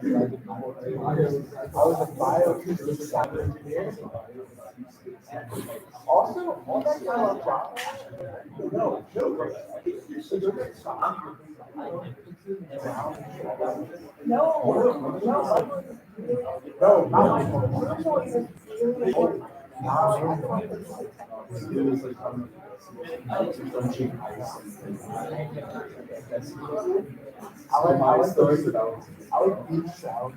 was a biophysics sound engineer. Also, all that kind of job. No, I like beach sounds.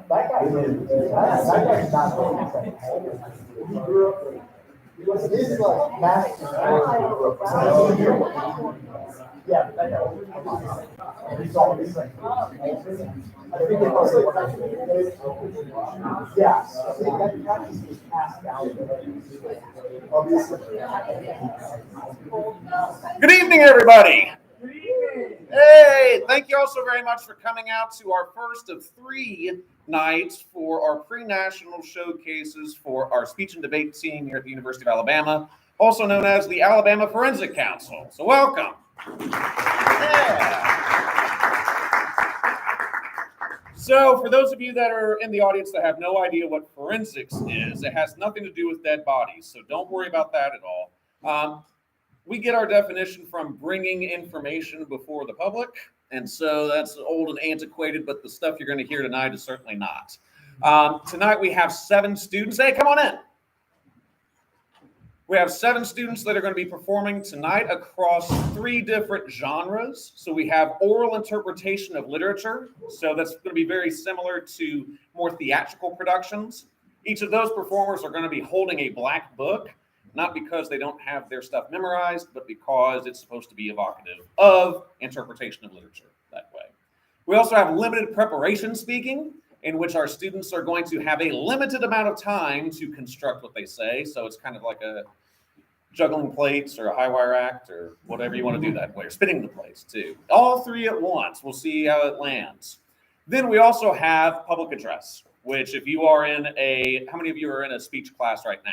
That guy's not he grew up. He's like master. Yeah, that guy. He's always like. I think it was like. Yeah, I think that practice was passed down. Good evening, everybody. Hey, thank you all so very much for coming out to our first of 3 nights for our pre-national showcases for our speech and debate team here at the University of Alabama, also known as the Alabama Forensic Council. So welcome. Yeah. So for those of you that are in the audience that have no idea what forensics is, it has nothing to do with dead bodies, so don't worry about that at all. We get our definition from bringing information before the public, and so that's old and antiquated, but the stuff you're going to hear tonight is certainly not. Tonight we have 7 students. Hey, come on in. We have 7 students that are going to be performing tonight across 3 different genres. So we have oral interpretation of literature. So that's going to be very similar to more theatrical productions. Each of those performers are going to be holding a black book, not because they don't have their stuff memorized, but because it's supposed to be evocative of interpretation of literature that way. We also have limited preparation speaking, in which our students are going to have a limited amount of time to construct what they say. So it's kind of like a juggling plates or a high wire act or whatever you want to do that way, or spinning the plates too. All 3 at once. We'll see how it lands. Then we also have public address, which if you are in how many of you are in a speech class right now?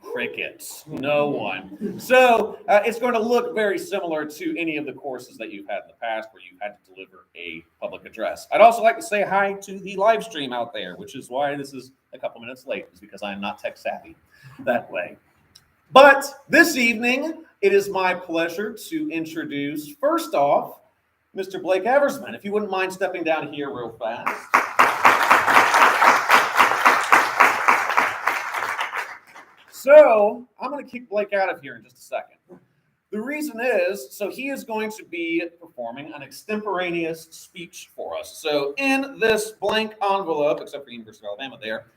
Crickets. No one. So it's going to look very similar to any of the courses that you've had in the past where you've had to deliver a public address. I'd also like to say hi to the live stream out there, which is why this is a couple minutes late, is because I'm not tech savvy that way. But this evening, it is my pleasure to introduce, first off, Mr. Blake Eversman. If you wouldn't mind stepping down here real fast. So I'm going to kick Blake out of here in just a second. The reason is, so he is going to be performing an extemporaneous speech for us. So in this blank envelope, except for University of Alabama there,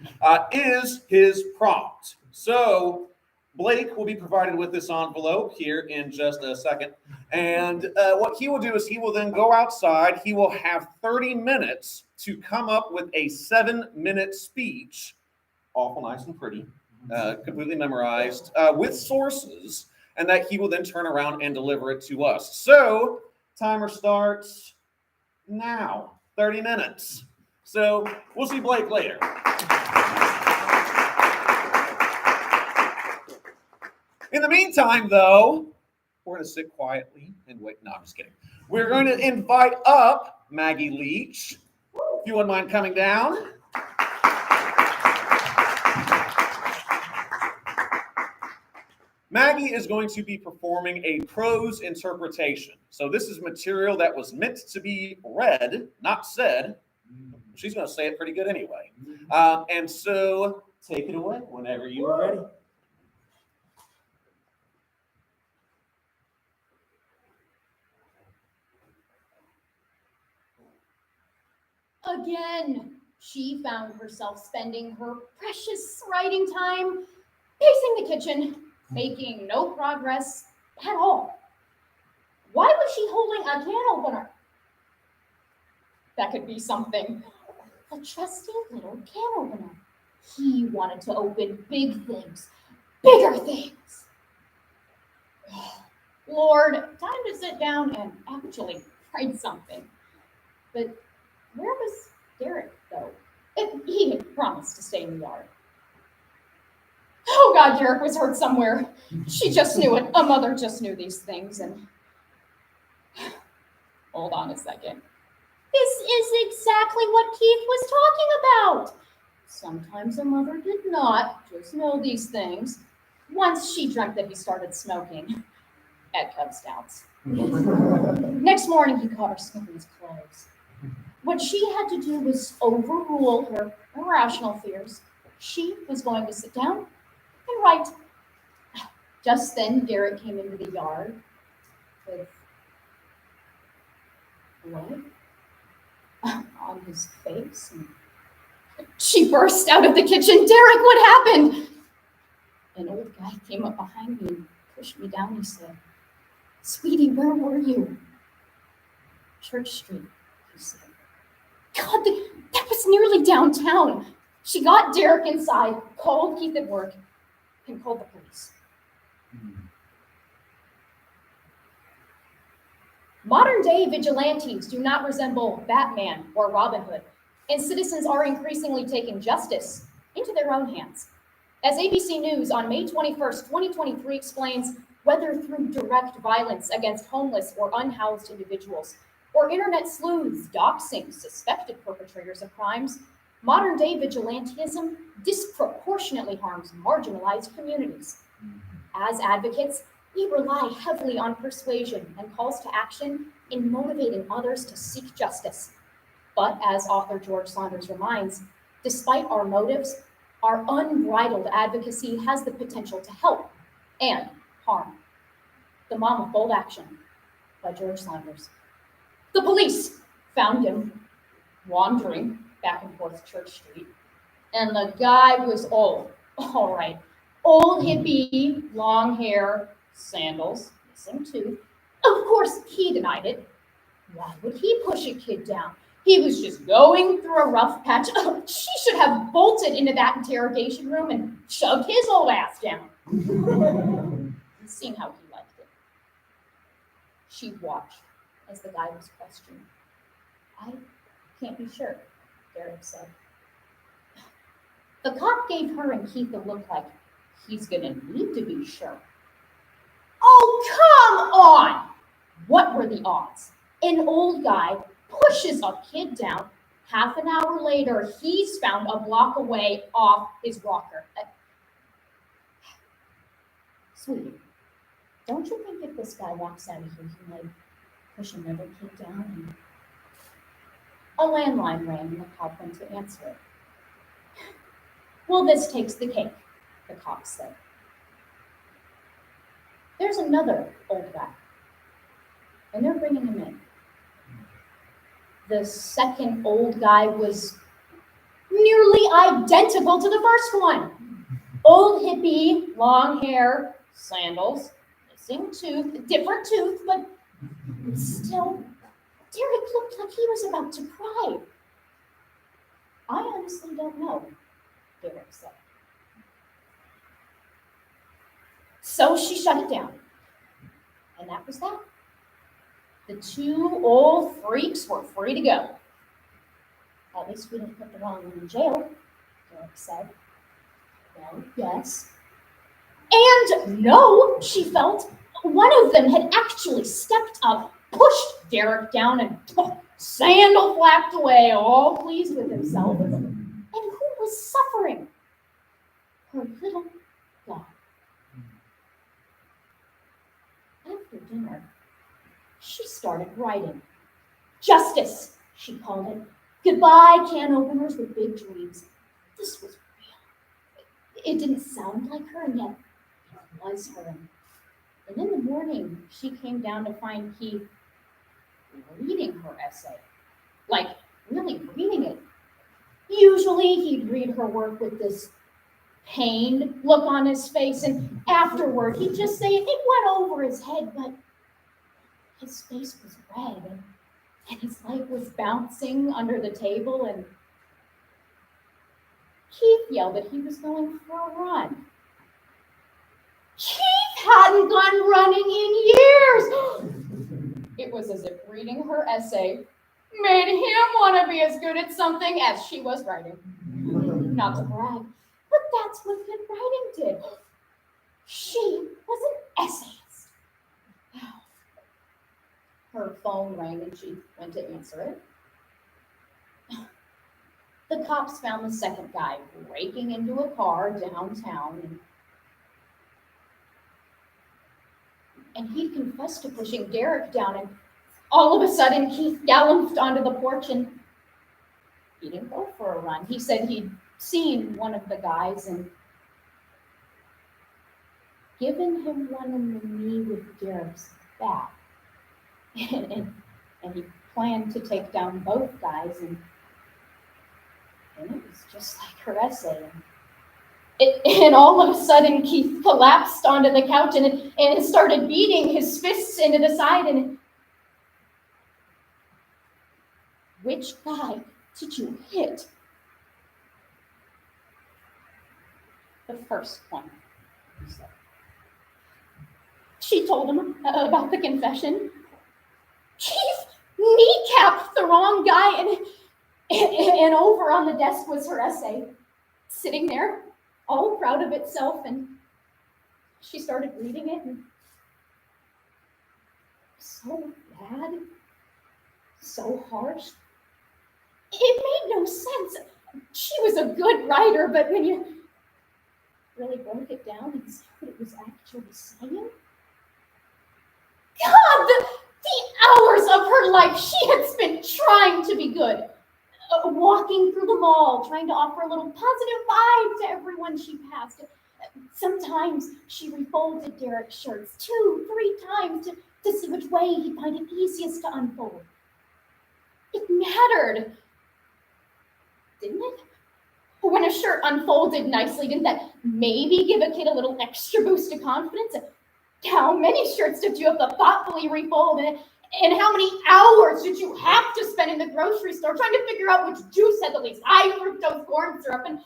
is his prompt. So Blake will be provided with this envelope here in just a second. And what he will do is he will then go outside. He will have 30 minutes to come up with a 7-minute speech, awful nice and pretty. Completely memorized with sources, and that he will then turn around and deliver it to us. So timer starts now, 30 minutes. So we'll see Blake later. In the meantime, though, we're going to sit quietly and wait. No, I'm just kidding. We're going to invite up Maggie Leach. If you wouldn't mind coming down. Maggie is going to be performing a prose interpretation. So this is material that was meant to be read, not said. She's going to say it pretty good anyway. And so take it away whenever you are ready. Again, she found herself spending her precious writing time pacing the kitchen, making no progress at all. Why was she holding a can opener? That could be something. a trusty little can opener. He wanted to open big things, bigger things. Lord, time to sit down and actually write something. But where was Derek, though? He had promised to stay in the yard. Oh God, Derek was hurt somewhere. She just knew it. A mother just knew these things. And hold on a second. This is exactly what Keith was talking about. Sometimes a mother did not just know these things. Once she dreamt that he started smoking at Cub Scouts. Next morning, he caught her sniffing his clothes. What she had to do was overrule her irrational fears. She was going to sit down and write. Just then, Derek came into the yard with blood on his face. And she burst out of the kitchen. Derek, what happened? An old guy came up behind me and pushed me down. He said, Sweetie, where were you? Church Street, he said. God, that was nearly downtown. She got Derek inside, called Keith at work, and called the police. Modern-day vigilantes do not resemble Batman or Robin Hood, and citizens are increasingly taking justice into their own hands. As ABC News on May 21st, 2023 explains, whether through direct violence against homeless or unhoused individuals, or internet sleuths doxing suspected perpetrators of crimes, modern-day vigilantism disproportionately harms marginalized communities. As advocates, we rely heavily on persuasion and calls to action in motivating others to seek justice. But as author George Saunders reminds, despite our motives, our unbridled advocacy has the potential to help and harm. The Mom of Bold Action by George Saunders. The police found him wandering back and forth Church Street, and the guy was old. All right, old hippie, long hair, sandals, missing tooth. Of course, he denied it. Why would he push a kid down? He was just going through a rough patch. Oh, she should have bolted into that interrogation room and shoved his old ass down. Seeing how he liked it. She watched as the guy was questioned. I can't be sure, Derek said. The cop gave her and Keith a look like, he's gonna need to be sure. Oh, come on! What were the odds? An old guy pushes a kid down. Half an hour later, he's found a block away off his rocker. Sweetie, don't you think if this guy walks out of here, he might push another kid down? And a landline rang and the cop went to answer it. Well, this takes the cake, the cop said. There's another old guy, and they're bringing him in. The second old guy was nearly identical to the first one. Old hippie, long hair, sandals, missing tooth, different tooth, but still, Derek looked like he was about to cry. I honestly don't know, Derek said. So she shut it down. And that was that. The two old freaks were free to go. At least we didn't put the wrong one in jail, Derek said. Well, yes. And no, she felt, one of them had actually stepped up, pushed Derek down, and sandal flapped away, all pleased with himself. And who was suffering? Her little dog. After dinner, she started writing. Justice, she called it. Goodbye, can openers with big dreams. This was real. It didn't sound like her, and yet it was her. And in the morning, she came down to find Keith reading her essay. Like, really reading it. Usually, he'd read her work with this pained look on his face, and afterward, he'd just say it went over his head, but his face was red, and his light was bouncing under the table, and Keith yelled that he was going for a run. Keith hadn't gone running in years. It was as if reading her essay made him want to be as good at something as she was writing. Not to brag, but that's what good writing did. She was an essayist. Her phone rang and she went to answer it. The cops found the second guy breaking into a car downtown, and he confessed to pushing Derek down, and all of a sudden Keith galloped onto the porch, and he didn't go for a run. He said he'd seen one of the guys and given him one in the knee with Derek's bat. and he planned to take down both guys, and it was just like her essay. And all of a sudden, Keith collapsed onto the couch and started beating his fists into the side. And which guy did you hit? The first one, he said. She told him about the confession. Keith kneecapped the wrong guy, and over on the desk was her essay, sitting there, all proud of itself, and she started reading it, and so bad, so harsh. It made no sense. She was a good writer, but when you really broke it down and saw what it was actually saying, God, the hours of her life she had spent trying to be good. Walking through the mall, trying to offer a little positive vibe to everyone she passed. Sometimes she refolded Derek's shirts 2-3 times to see which way he'd find it easiest to unfold. It mattered, didn't it? When a shirt unfolded nicely, didn't that maybe give a kid a little extra boost of confidence? How many shirts did you have to thoughtfully refold? And how many hours did you have to spend in the grocery store trying to figure out which juice had the least high fructose corn syrup? And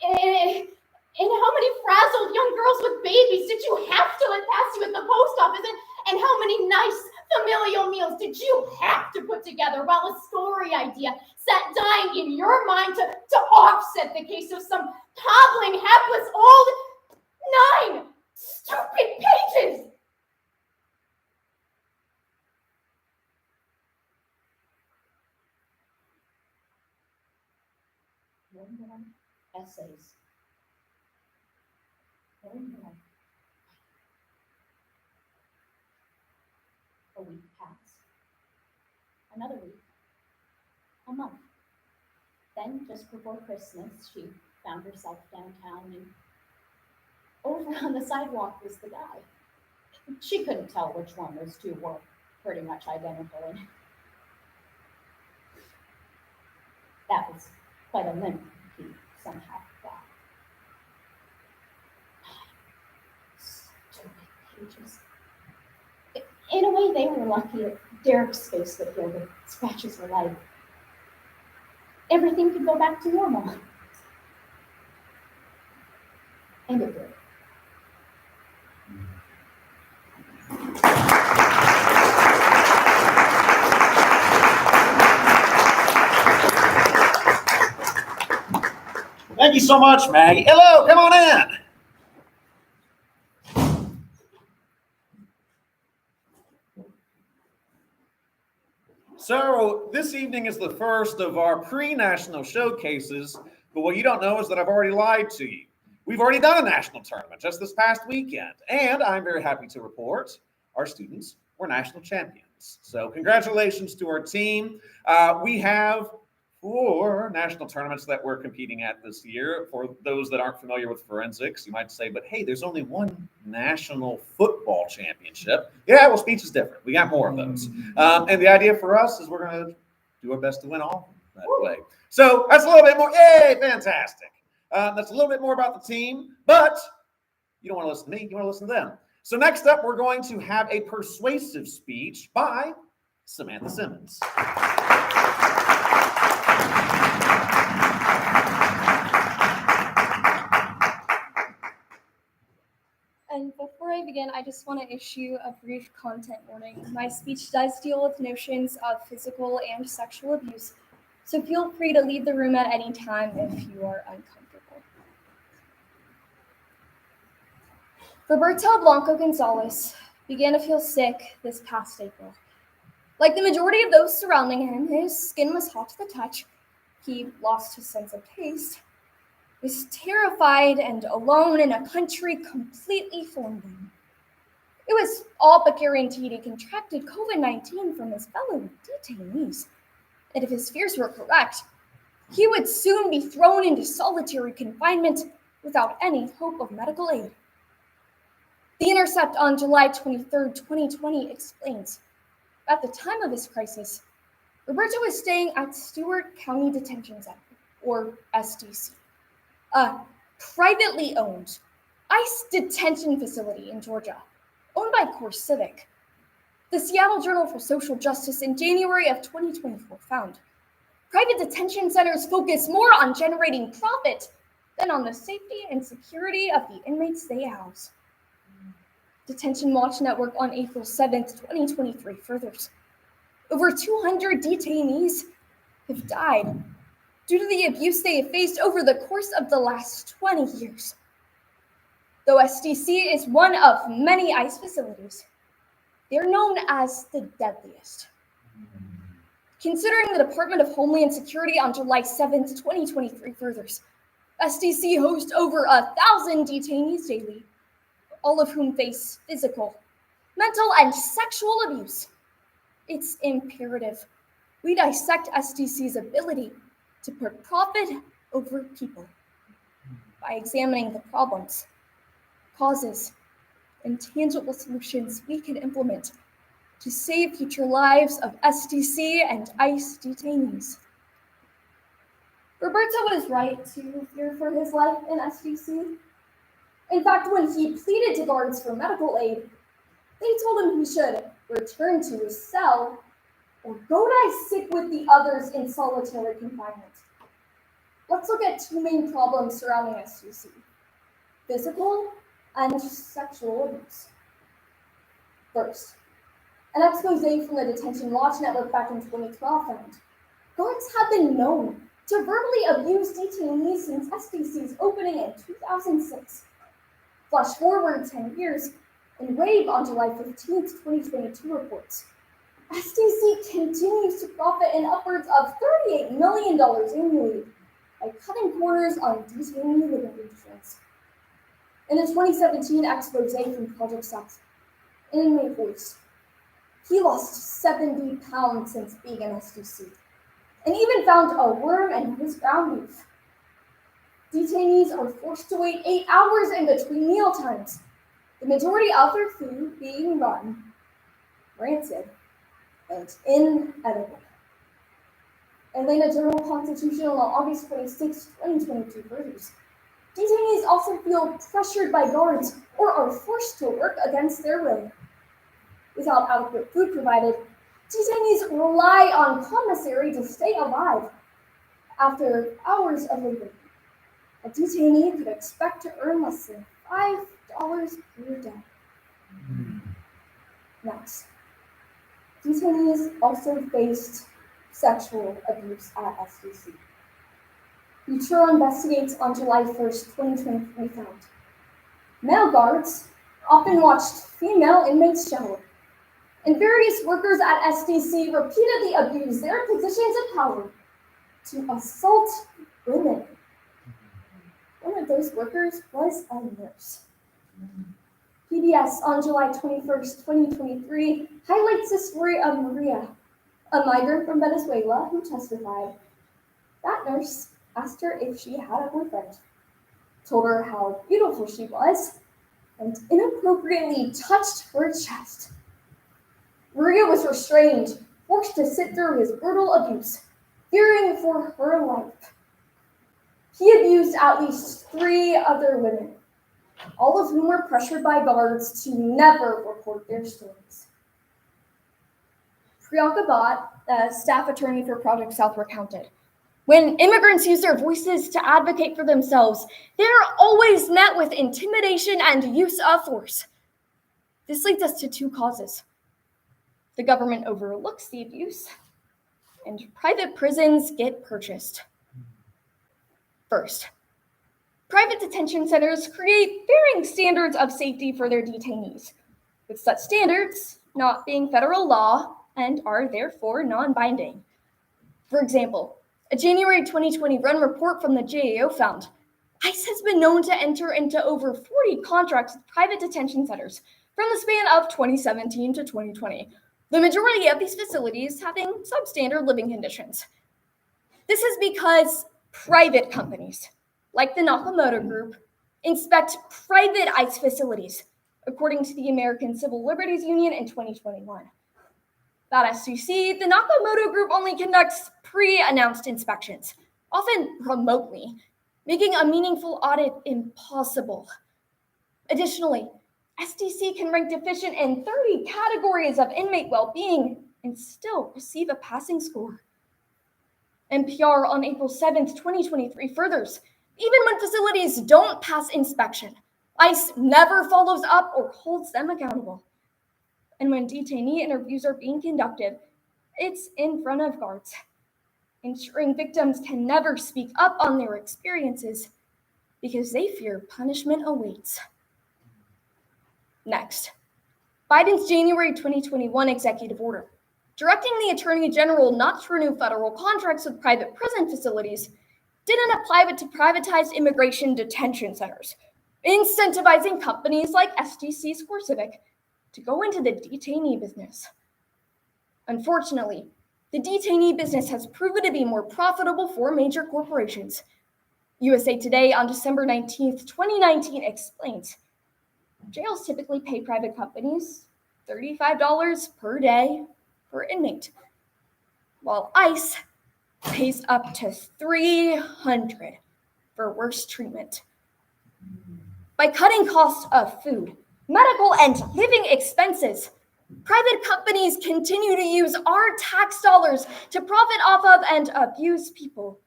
how many frazzled young girls with babies did you have to let pass you at the post office? And how many nice familial meals did you have to put together while a story idea sat dying in your mind to offset the case of some toddling, hapless old 9 stupid pages? More essays. More. A week passed. Another week. A month. Then, just before Christmas, she found herself downtown, and over on the sidewalk was the guy. She couldn't tell which one those two were pretty much identical, and that was quite a limp he somehow got. 9 stupid pages. In a way, they were lucky that Derek's face would heal the scratches were light. Everything could go back to normal. And it did. Thank you so much, Maggie. Hello, come on in. So this evening is the first of our pre-national showcases, but what you don't know is that I've already lied to you. We've already done a national tournament just this past weekend, and I'm very happy to report our students were national champions. So congratulations to our team. We have 4 national tournaments that we're competing at this year. For those that aren't familiar with forensics, you might say, but hey, there's only one national football championship. Yeah, well, speech is different. We got more of those. And the idea for us is we're going to do our best to win all that way. So that's a little bit more. Yay, fantastic. That's a little bit more about the team, but you don't want to listen to me. You want to listen to them. So next up, we're going to have a persuasive speech by Samantha Simmons. begin, I just want to issue a brief content warning. My speech does deal with notions of physical and sexual abuse, so feel free to leave the room at any time if you are uncomfortable. Roberto Blanco Gonzalez began to feel sick this past April. Like the majority of those surrounding him, his skin was hot to the touch. He lost his sense of taste, was terrified and alone in a country completely foreign to him. It was all but guaranteed he contracted COVID-19 from his fellow detainees. And if his fears were correct, he would soon be thrown into solitary confinement without any hope of medical aid. The Intercept on July 23, 2020 explains, at the time of this crisis, Roberto was staying at Stewart County Detention Center, or SDC, a privately owned ICE detention facility in Georgia, owned by CoreCivic. The Seattle Journal for Social Justice in January of 2024 found private detention centers focus more on generating profit than on the safety and security of the inmates they house. Detention Watch Network on April 7, 2023 furthers. Over 200 detainees have died due to the abuse they have faced over the course of the last 20 years. Though SDC is one of many ICE facilities, they're known as the deadliest. Considering the Department of Homeland Security on July 7, 2023 furthers, SDC hosts over 1,000 detainees daily, all of whom face physical, mental, and sexual abuse. It's imperative we dissect SDC's ability to put profit over people by examining the problems, causes, and tangible solutions we can implement to save future lives of SDC and ICE detainees. Roberto was right to fear for his life in SDC. In fact, when he pleaded to guards for medical aid, they told him he should return to his cell or go die sick with the others in solitary confinement. Let's look at two main problems surrounding SDC: physical and sexual abuse. First, an expose from the Detention Watch Network back in 2012 found guards have been known to verbally abuse detainees since SDC's opening in 2006. Flash forward 10 years, and Wave on July 15, 2022 reports, SDC continues to profit in upwards of $38 million annually by cutting corners on detainee living conditions. In a 2017 expose from Project South, an inmate voiced, he lost 70 pounds since being in SDC, and even found a worm in his ground beef. Detainees are forced to wait 8 hours in between meal times, the majority of their food being rotten, rancid, and inedible. Atlanta Journal-Constitution on August 26, 2022 furthers. Detainees also feel pressured by guards or are forced to work against their will. Without adequate food provided, detainees rely on commissary to stay alive. After hours of labor, a detainee could expect to earn less than $5 per day. Next, detainees also faced sexual abuse at SDC. Future Investigates on July 1st, 2023 found male guards often watched female inmates shower, and various workers at SDC repeatedly abused their positions of power to assault women. One of those workers was a nurse. PBS on July 21st, 2023 highlights the story of Maria, a migrant from Venezuela who testified. That nurse asked her if she had a boyfriend, told her how beautiful she was, and inappropriately touched her chest. Maria was restrained, forced to sit through his brutal abuse, fearing for her life. He abused at least 3 other women, all of whom were pressured by guards to never report their stories. Priyanka Bhatt, a staff attorney for Project South, recounted, when immigrants use their voices to advocate for themselves, they are always met with intimidation and use of force. This leads us to two causes. The government overlooks the abuse, and private prisons get purchased. First, private detention centers create varying standards of safety for their detainees, with such standards not being federal law and are therefore non-binding. For example, a January 2020 Run report from the GAO found ICE has been known to enter into over 40 contracts with private detention centers from the span of 2017 to 2020, the majority of these facilities having substandard living conditions. This is because private companies, like the Nakamoto Group, inspect private ICE facilities, according to the American Civil Liberties Union in 2021. At SCC, the Nakamoto Group only conducts pre-announced inspections, often remotely, making a meaningful audit impossible. Additionally, SDC can rank deficient in 30 categories of inmate well-being and still receive a passing score. NPR on April 7th, 2023 furthers, even when facilities don't pass inspection, ICE never follows up or holds them accountable. And when detainee interviews are being conducted, it's in front of guards, ensuring victims can never speak up on their experiences because they fear punishment awaits. Next, Biden's January 2021 executive order, directing the Attorney General not to renew federal contracts with private prison facilities, didn't apply to privatized immigration detention centers, incentivizing companies like SDC CoreCivic to go into the detainee business. Unfortunately, the detainee business has proven to be more profitable for major corporations. USA Today on December 19th, 2019 explains, jails typically pay private companies $35 per day per inmate, while ICE pays up to $300 for worse treatment. By cutting costs of food, medical, and living expenses, private companies continue to use our tax dollars to profit off of and abuse people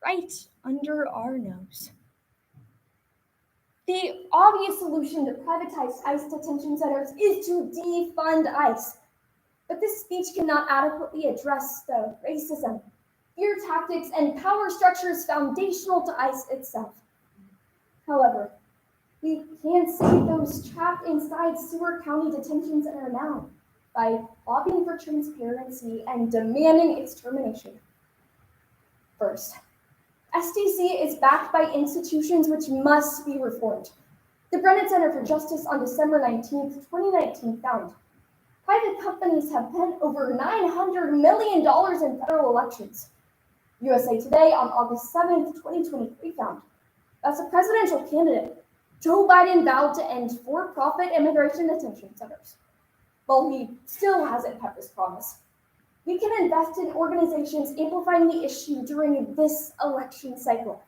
right under our nose. The obvious solution to privatize ICE detention centers is to defund ICE. But this speech cannot adequately address the racism, fear tactics, and power structures foundational to ICE itself. However, we can save those trapped inside Seward County Detention Center now by lobbying for transparency and demanding its termination. First, SDC is backed by institutions which must be reformed. The Brennan Center for Justice on December 19th, 2019 found private companies have spent over $900 million in federal elections. USA Today on August 7th, 2023 found, as a presidential candidate, Joe Biden vowed to end for-profit immigration detention centers. While he still hasn't kept his promise, we can invest in organizations amplifying the issue during this election cycle.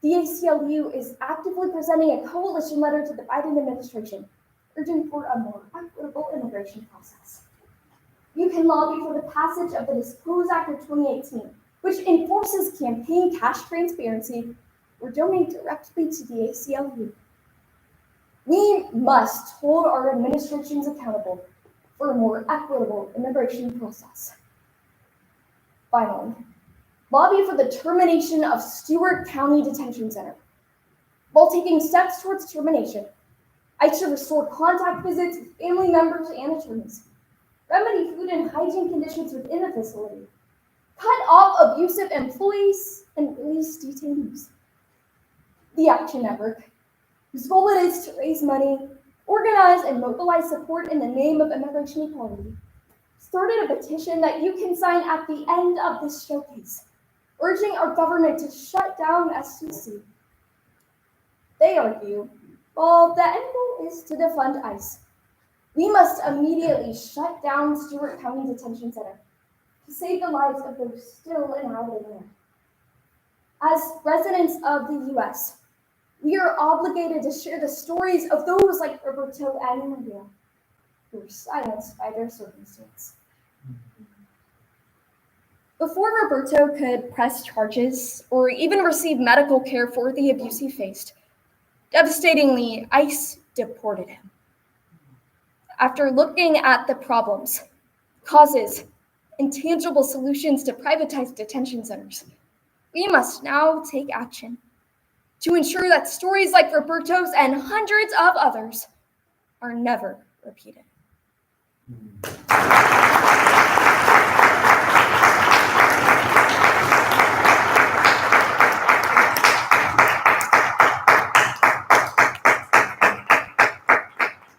The ACLU is actively presenting a coalition letter to the Biden administration, urging for a more equitable immigration process. You can lobby for the passage of the Disclose Act of 2018, which enforces campaign cash transparency, or donate directly to the ACLU. We must hold our administrations accountable for a more equitable immigration process. Finally, lobby for the termination of Stewart County Detention Center. While taking steps towards termination, I should restore contact visits with family members and attorneys, remedy food and hygiene conditions within the facility, cut off abusive employees, and release detainees. The Action Network, whose goal it is to raise money, organize, and mobilize support in the name of immigration equality, started a petition that you can sign at the end of this showcase, urging our government to shut down SCC. They argue, while the end goal is to defund ICE, we must immediately shut down Stewart County Detention Center to save the lives of those still inhabiting there. As residents of the U.S., we are obligated to share the stories of those like Roberto and Maria, who were silenced by their circumstance. Before Roberto could press charges or even receive medical care for the abuse he faced, devastatingly, ICE deported him. After looking at the problems, causes, and tangible solutions to privatized detention centers, we must now take action to ensure that stories like Roberto's and hundreds of others are never repeated.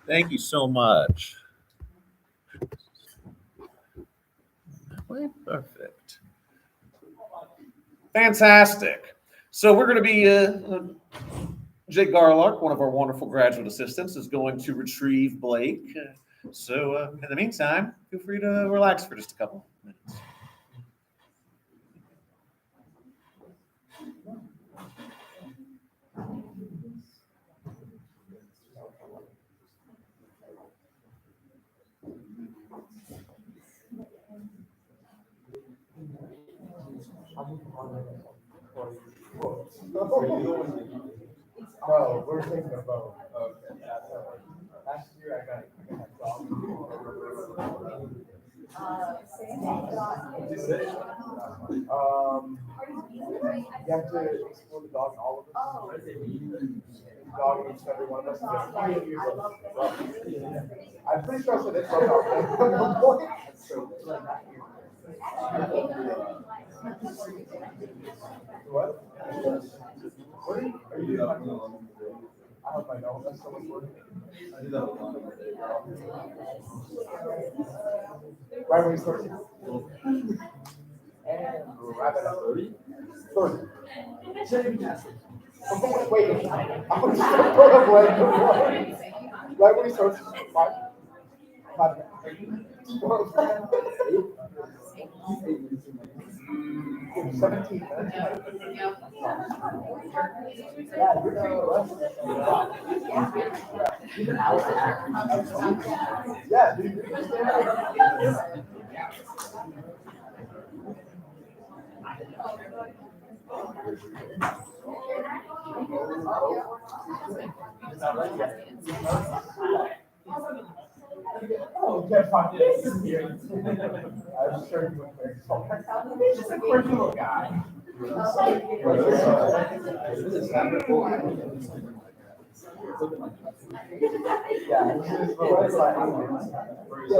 Thank you so much. Perfect. Fantastic. So we're going to be, Jake Garlock, one of our wonderful graduate assistants, is going to retrieve Blake. So in the meantime, feel free to relax for just a couple minutes. No, we're taking a vote. Okay. Last year I got a dog. You have to explore the dog in all of us. The dog in each and every one of us. I'm pretty sure I said it's What? What are you doing? I hope I know. That's so much work. I do that right when you start. And wrap it up. 30. Wait. I'm just gonna put a blank. Right when he starts. 5. 17. Yeah, dude. Oh, Jeff, I'm sure you would. He's just a quirky little guy. Yeah,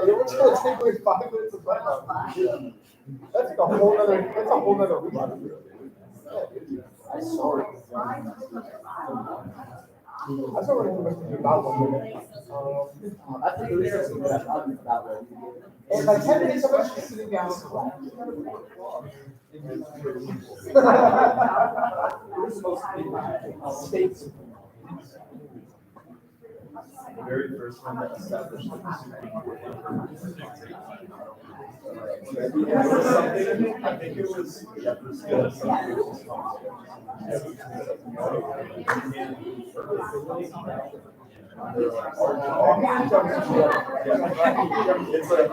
it was gonna take like 5 minutes of time. That's like a whole nother week. I'm sorry. I saw what about 1 minute. That's the 36 minutes about it. And like 10 minutes of us just sitting down. We're supposed to be states. The very first one that established I think it was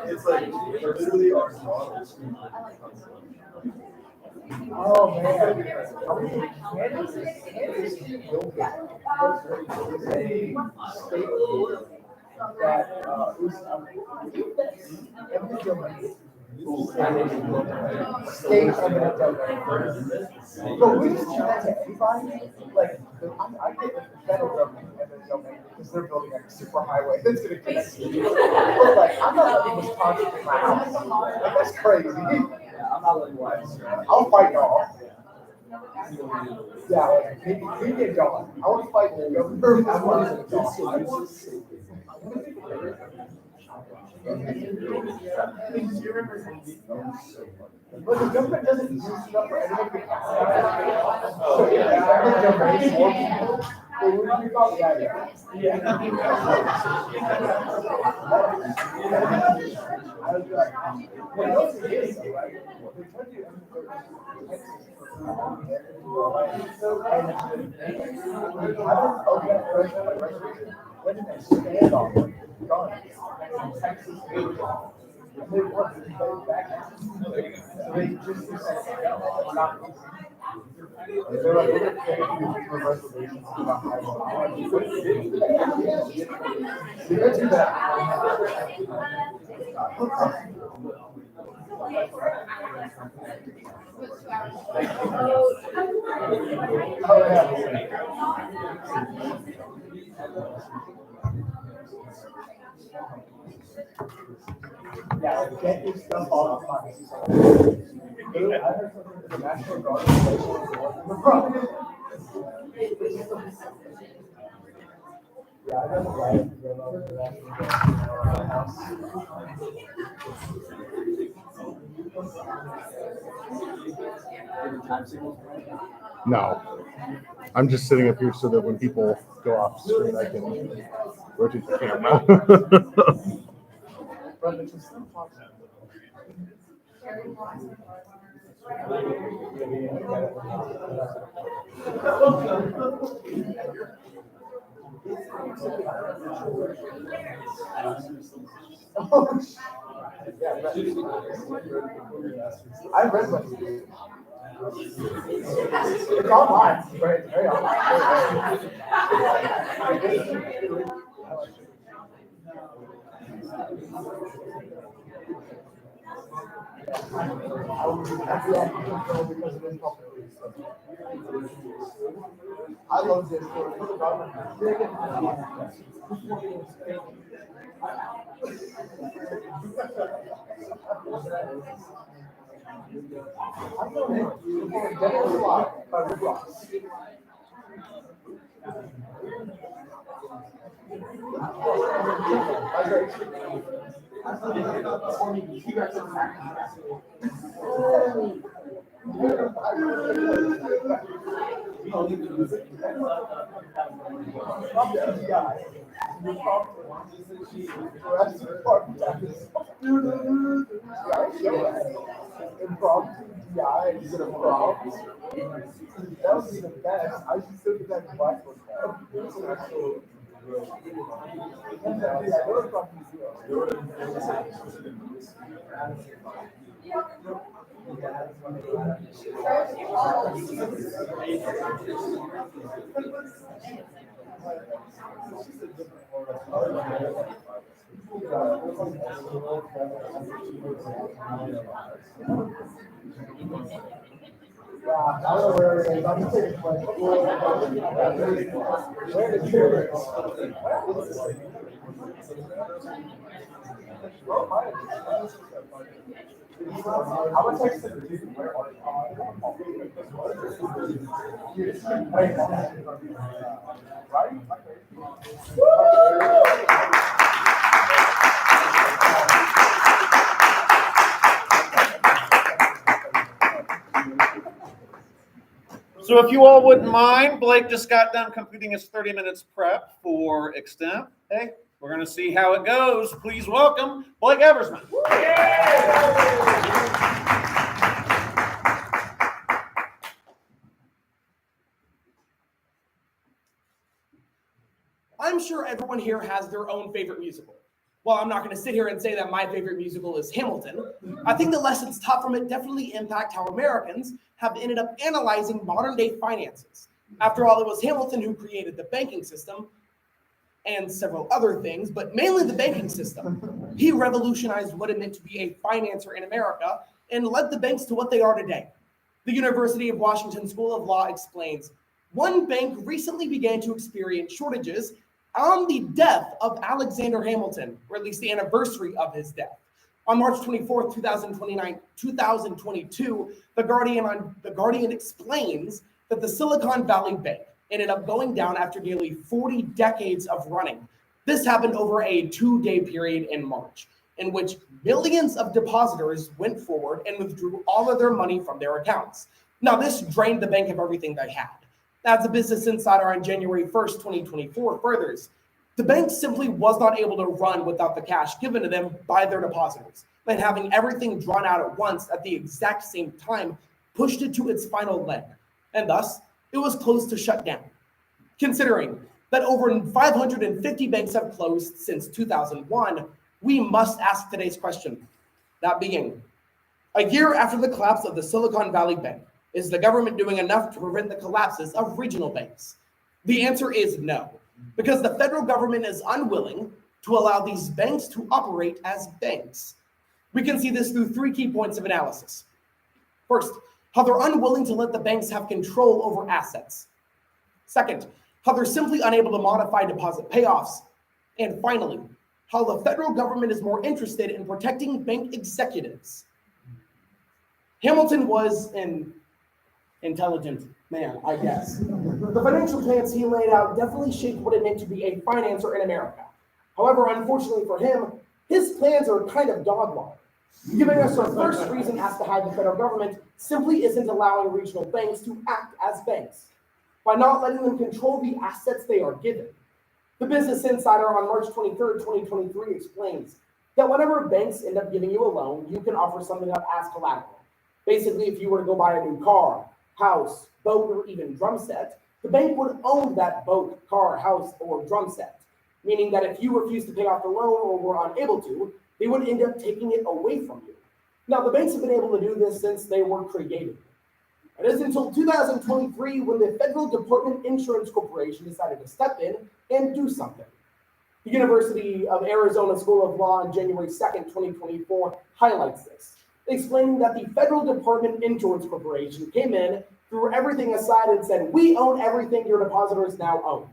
it's like literally our song. Oh man. That state eminent domain. But we just do that to anybody. Like, I get the federal government eminent domain because they're building like a super highway that's going to connect you. But like, I'm not letting Wisconsin in my house. Like, that's crazy. Yeah, I'm not letting wives. I'll fight y'all. Yeah, like, maybe get going. I want to fight the government. I want to but the government doesn't use stuff for anything. So yeah, the government is more people. They wouldn't be called that. Yeah. I was like, what else it is, right? They try to when did they stand on guns in Texas? They want to go back. So they just not. They're like, we're going to do reservations about how to do that. Oh, yeah. Yeah, get your stuff off the money. I heard something that the National Guard is yeah, I don't know why I have to go over the National Guard. No. I'm just sitting up here so that when people go off screen, I can rotate the camera. I read what you did. It's online, but it's very online. I love this story. I'm going to get a lot by the rocks. Impromptu DI instead of prompts. That would be the best. I should still get that Blackboard now. Yeah, I don't know where it is. I'm just taking my where is it? I would text it to you. Right? So if you all wouldn't mind, Blake just got done completing his 30 minutes prep for Extemp. Hey, we're going to see how it goes. Please welcome Blake Eversman. I'm sure everyone here has their own favorite musical. Well, I'm not going to sit here and say that my favorite musical is Hamilton. I think the lessons taught from it definitely impact how Americans have ended up analyzing modern-day finances. After all, it was Hamilton who created the banking system and several other things, but mainly the banking system. He revolutionized what it meant to be a financer in America and led the banks to what they are today. The University of Washington School of Law explains, one bank recently began to experience shortages on the death of Alexander Hamilton, or at least the anniversary of his death. On March 24th, 2022, The Guardian explains that the Silicon Valley Bank ended up going down after nearly 40 decades of running. This happened over a 2-day period in March, in which millions of depositors went forward and withdrew all of their money from their accounts. Now, this drained the bank of everything they had. As the Business Insider on January 1st, 2024 furthers, the bank simply was not able to run without the cash given to them by their depositors, and having everything drawn out at once at the exact same time pushed it to its final leg, and thus it was closed to shut down. Considering that over 550 banks have closed since 2001, we must ask today's question: That being, a year after the collapse of the Silicon Valley Bank, is the government doing enough to prevent the collapses of regional banks? The answer is no, because the federal government is unwilling to allow these banks to operate as banks. We can see this through 3 key points of analysis. First, how they're unwilling to let the banks have control over assets. Second, how they're simply unable to modify deposit payoffs. And finally, how the federal government is more interested in protecting bank executives. Hamilton was an intelligent man, I guess. The financial plans he laid out definitely shaped what it meant to be a financer in America. However, unfortunately for him, his plans are kind of dogwater, giving us our first reason as to how the federal government simply isn't allowing regional banks to act as banks, by not letting them control the assets they are given. The Business Insider on March 23rd, 2023 explains that whenever banks end up giving you a loan, you can offer something up as collateral. Basically, if you were to go buy a new car, house, boat, or even drum set, the bank would own that boat, car, house, or drum set, meaning that if you refused to pay off the loan or were unable to, they would end up taking it away from you. Now, the banks have been able to do this since they were created. It is until 2023 when the Federal Department Insurance Corporation decided to step in and do something. The University of Arizona School of Law on January 2nd, 2024 highlights this, explaining that the Federal Department Insurance Corporation came in, threw everything aside and said, "We own everything your depositors now own."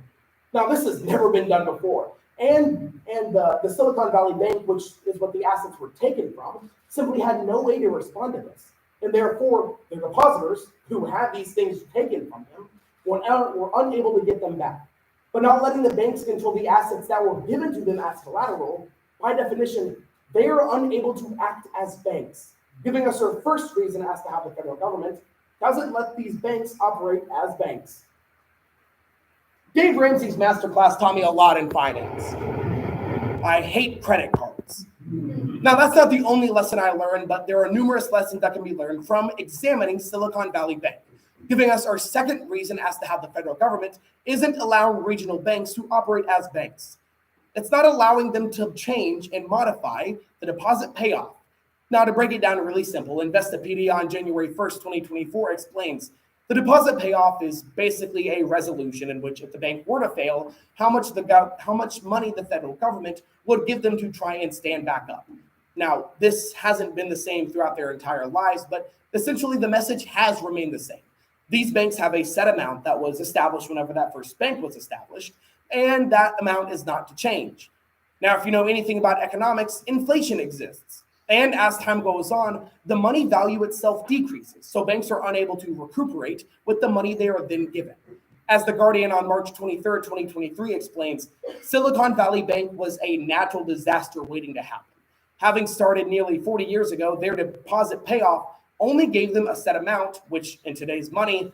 Now, this has never been done before. And the Silicon Valley Bank, which is what the assets were taken from, simply had no way to respond to this. And therefore, the depositors who had these things taken from them were unable to get them back. But not letting the banks control the assets that were given to them as collateral, by definition, they are unable to act as banks, giving us our first reason as to how the federal government doesn't let these banks operate as banks. Dave Ramsey's masterclass taught me a lot in finance. I hate credit cards. Now, that's not the only lesson I learned, but there are numerous lessons that can be learned from examining Silicon Valley Bank, giving us our second reason as to how the federal government isn't allowing regional banks to operate as banks. It's not allowing them to change and modify the deposit payoff. Now, to break it down really simple, Investopedia on January 1st, 2024 explains the deposit payoff is basically a resolution in which if the bank were to fail, how much money the federal government would give them to try and stand back up. Now, this hasn't been the same throughout their entire lives, but essentially the message has remained the same. These banks have a set amount that was established whenever that first bank was established, and that amount is not to change. Now, if you know anything about economics, inflation exists. And as time goes on, the money value itself decreases, so banks are unable to recuperate with the money they are then given. As The Guardian on March 23rd, 2023 explains, Silicon Valley Bank was a natural disaster waiting to happen. Having started nearly 40 years ago, their deposit payoff only gave them a set amount, which in today's money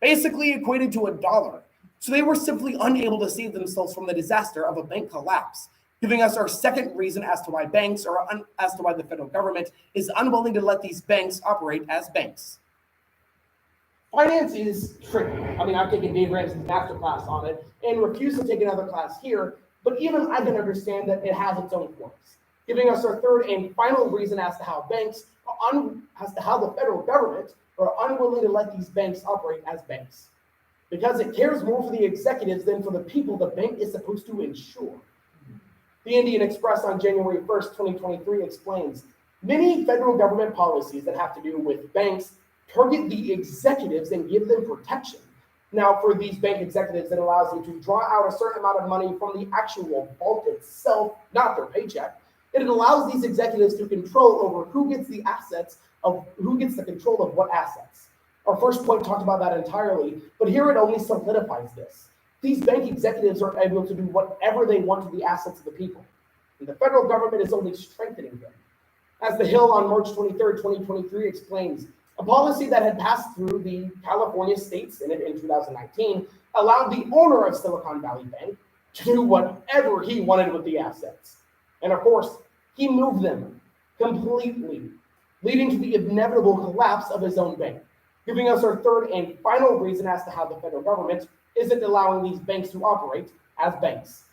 basically equated to $1. So they were simply unable to save themselves from the disaster of a bank collapse, giving us our second reason as to why the federal government is unwilling to let these banks operate as banks. Finance is tricky. I mean, I've taken Dave Ramsey's masterclass on it and refuse to take another class here, but even I can understand that it has its own quirks, giving us our third and final reason as to how the federal government are unwilling to let these banks operate as banks. Because it cares more for the executives than for the people the bank is supposed to insure. The Indian Express on January 1st, 2023 explains, many federal government policies that have to do with banks target the executives and give them protection. Now, for these bank executives, it allows them to draw out a certain amount of money from the actual vault itself, not their paycheck. And it allows these executives to control over who gets the control of what assets. Our first point talked about that entirely, but here it only solidifies this. These bank executives are able to do whatever they want to the assets of the people, and the federal government is only strengthening them. As The Hill on March 23rd, 2023 explains, a policy that had passed through the California State Senate in 2019 allowed the owner of Silicon Valley Bank to do whatever he wanted with the assets. And of course, he moved them completely, leading to the inevitable collapse of his own bank, giving us our third and final reason as to how the federal government isn't allowing these banks to operate as banks.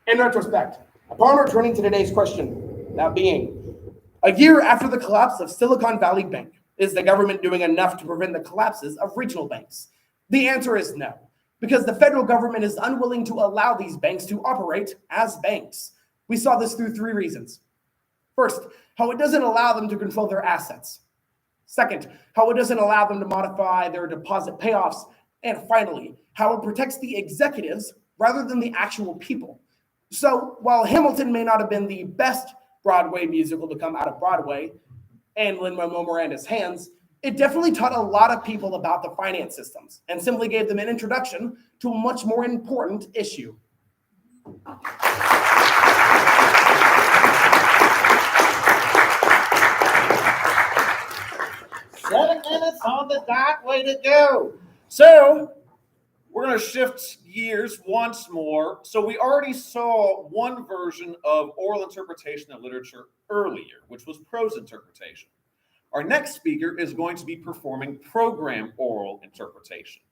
In retrospect, upon returning to today's question, that being, A year after the collapse of Silicon Valley Bank, is the government doing enough to prevent the collapses of regional banks? The answer is no, because the federal government is unwilling to allow these banks to operate as banks. We saw this through 3 reasons. First, how it doesn't allow them to control their assets. Second, how it doesn't allow them to modify their deposit payoffs. And finally, how it protects the executives rather than the actual people. So while Hamilton may not have been the best Broadway musical to come out of Broadway and Lin-Manuel Miranda's hands, it definitely taught a lot of people about the finance systems and simply gave them an introduction to a much more important issue. 7 minutes on the dot, way to go. So we're going to shift gears once more. So we already saw one version of oral interpretation of literature earlier, which was prose interpretation. Our next speaker is going to be performing program oral interpretation.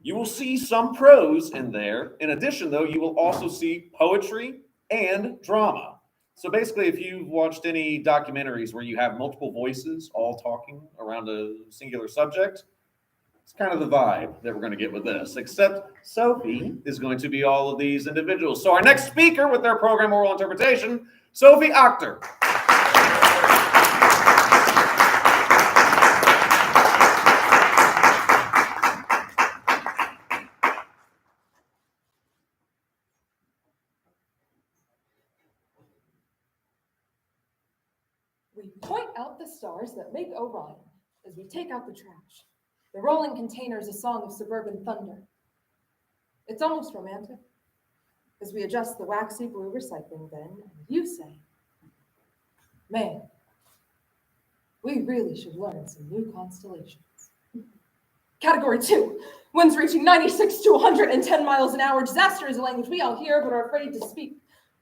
You will see some prose in there. In addition, though, you will also see poetry and drama. So basically, if you've watched any documentaries where you have multiple voices all talking around a singular subject, it's kind of the vibe that we're going to get with this, except Sophie is going to be all of these individuals. So our next speaker with their program oral interpretation, Sophie Achter. We point out the stars that make Orion as we take out the trash. The rolling container's a song of suburban thunder. It's almost romantic as we adjust the waxy blue recycling bin, and you say, man, we really should learn some new constellations. Category 2, winds reaching 96 to 110 miles an hour. Disaster is a language we all hear but are afraid to speak.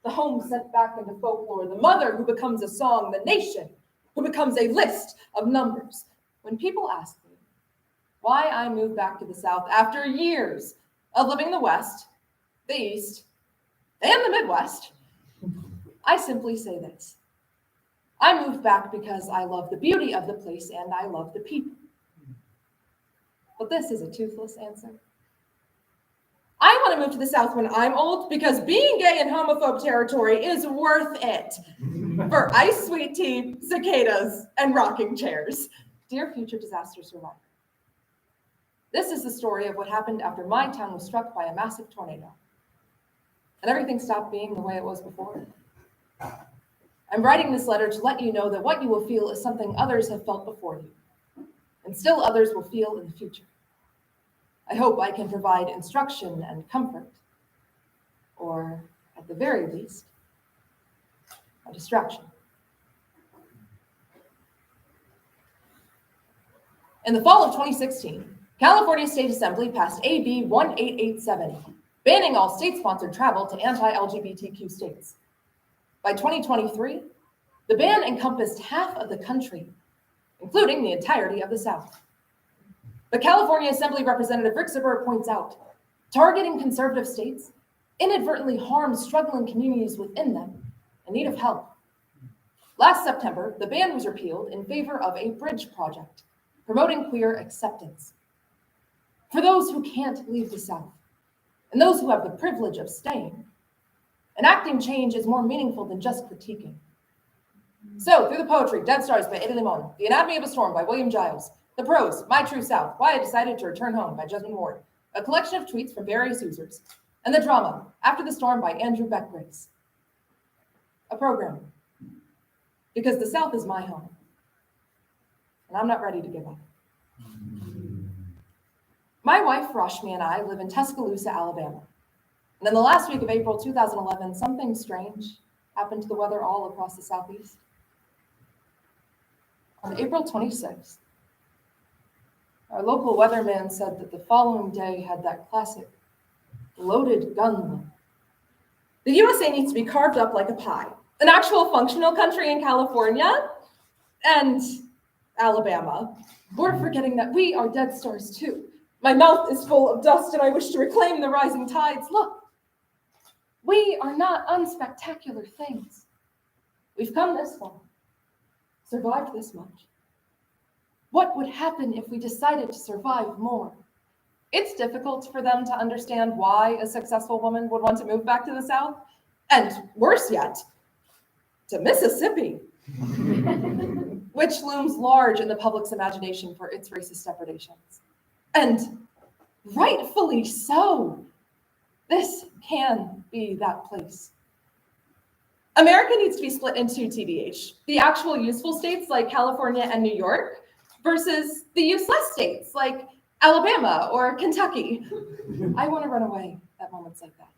The home sent back into folklore, the mother who becomes a song, the nation who becomes a list of numbers. When people ask me why I moved back to the South after years of living in the West, the East, and the Midwest, I simply say this. I moved back because I love the beauty of the place and I love the people. But this is a toothless answer. I want to move to the South when I'm old because being gay in homophobe territory is worth it for ice sweet tea, cicadas, and rocking chairs. Dear future disaster survivor, this is the story of what happened after my town was struck by a massive tornado. And everything stopped being the way it was before. I'm writing this letter to let you know that what you will feel is something others have felt before you, and still others will feel in the future. I hope I can provide instruction and comfort, or at the very least, a distraction. In the fall of 2016, California State Assembly passed AB 1887, banning all state-sponsored travel to anti-LGBTQ states. By 2023, the ban encompassed half of the country, including the entirety of the South. But California Assembly Representative Rick Zimmer points out, targeting conservative states inadvertently harms struggling communities within them in need of help. Last September, the ban was repealed in favor of a bridge project promoting queer acceptance. For those who can't leave the South, and those who have the privilege of staying, enacting change is more meaningful than just critiquing. So, through the poetry, Dead Stars by Eddie Limon, The Anatomy of a Storm by William Giles, the prose, My True South, Why I Decided to Return Home by Jesmyn Ward, a collection of tweets from various users, and the drama, After the Storm by Andrew Beck Grace. A program, because the South is my home, and I'm not ready to give up. My wife, Rashmi, and I live in Tuscaloosa, Alabama. And in the last week of April 2011, something strange happened to the weather all across the Southeast. On April 26th, our local weatherman said that the following day had that classic loaded gun look. The USA needs to be carved up like a pie. An actual functional country in California and Alabama. We're forgetting that we are dead stars too. My mouth is full of dust and I wish to reclaim the rising tides. Look, we are not unspectacular things. We've come this far, survived this much. What would happen if we decided to survive more? It's difficult for them to understand why a successful woman would want to move back to the South, and worse yet, to Mississippi, which looms large in the public's imagination for its racist depredations. And rightfully so. This can be that place. America needs to be split into TBH, the actual useful states like California and New York versus the useless states like Alabama or Kentucky. I want to run away at moments like that.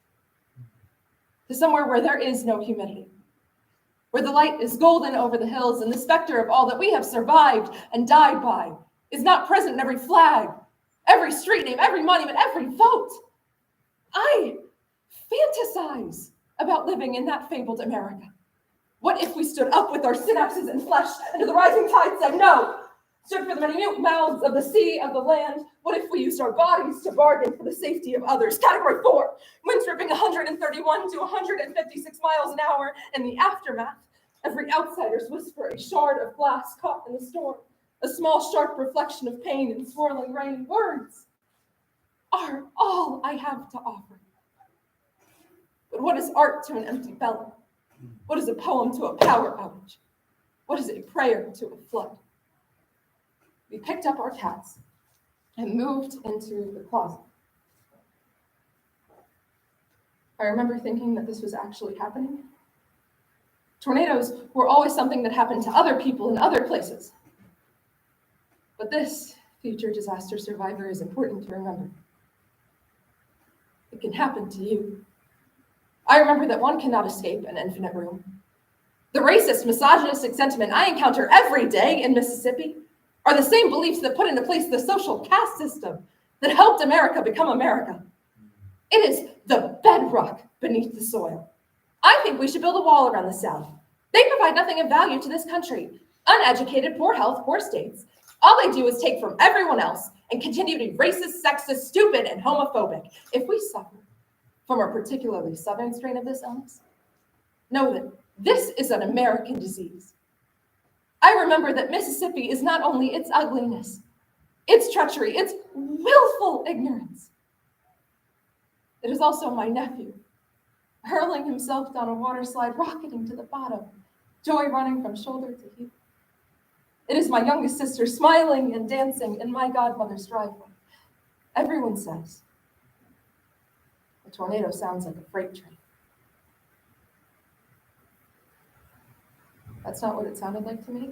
To somewhere where there is no humidity, where the light is golden over the hills and the specter of all that we have survived and died by is not present in every flag, every street name, every monument, every vote. I fantasize about living in that fabled America. What if we stood up with our synapses and flesh and to the rising tide said no? Stood for the minute mouths of the sea, of the land. What if we used our bodies to bargain for the safety of others? Category 4, winds ripping 131 to 156 miles an hour. In the aftermath, every outsider's whisper, a shard of glass caught in the storm, a small sharp reflection of pain in swirling rain. Words are all I have to offer. But what is art to an empty belly? What is a poem to a power outage? What is a prayer to a flood? We picked up our cats and moved into the closet. I remember thinking that this was actually happening. Tornadoes were always something that happened to other people in other places. But this, future disaster survivor, is important to remember. It can happen to you. I remember that one cannot escape an infinite room. The racist, misogynistic sentiment I encounter every day in Mississippi are the same beliefs that put into place the social caste system that helped America become America. It is the bedrock beneath the soil. I think we should build a wall around the South. They provide nothing of value to this country. Uneducated, poor health, poor states. All they do is take from everyone else and continue to be racist, sexist, stupid, and homophobic. If we suffer from a particularly southern strain of this illness, know that this is an American disease. I remember that Mississippi is not only its ugliness, its treachery, its willful ignorance. It is also my nephew, hurling himself down a water slide, rocketing to the bottom, joy running from shoulder to hip. It is my youngest sister smiling and dancing in my godmother's driveway. Everyone says a tornado sounds like a freight train. That's not what it sounded like to me.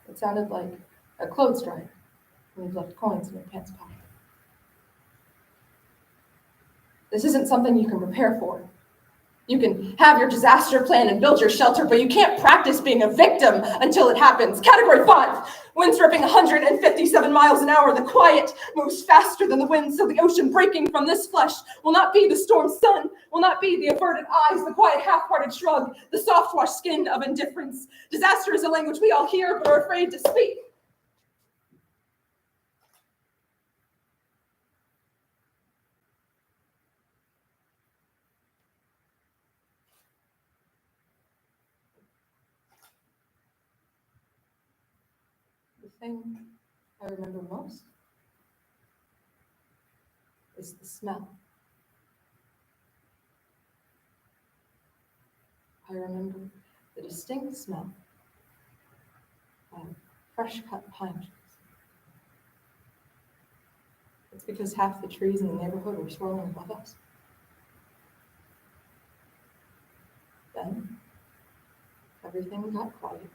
It sounded like a clothes dryer when you've left coins in your pants pocket. This isn't something you can prepare for. You can have your disaster plan and build your shelter, but you can't practice being a victim until it happens. Category 5, winds ripping 157 miles an hour. The quiet moves faster than the wind, so the ocean breaking from this flesh will not be the storm's sun, will not be the averted eyes, the quiet half-hearted shrug, the soft-washed skin of indifference. Disaster is a language we all hear but are afraid to speak. The thing I remember most is the smell. I remember the distinct smell of fresh cut pine trees. It's because half the trees in the neighborhood were swirling above us. Then everything got quiet.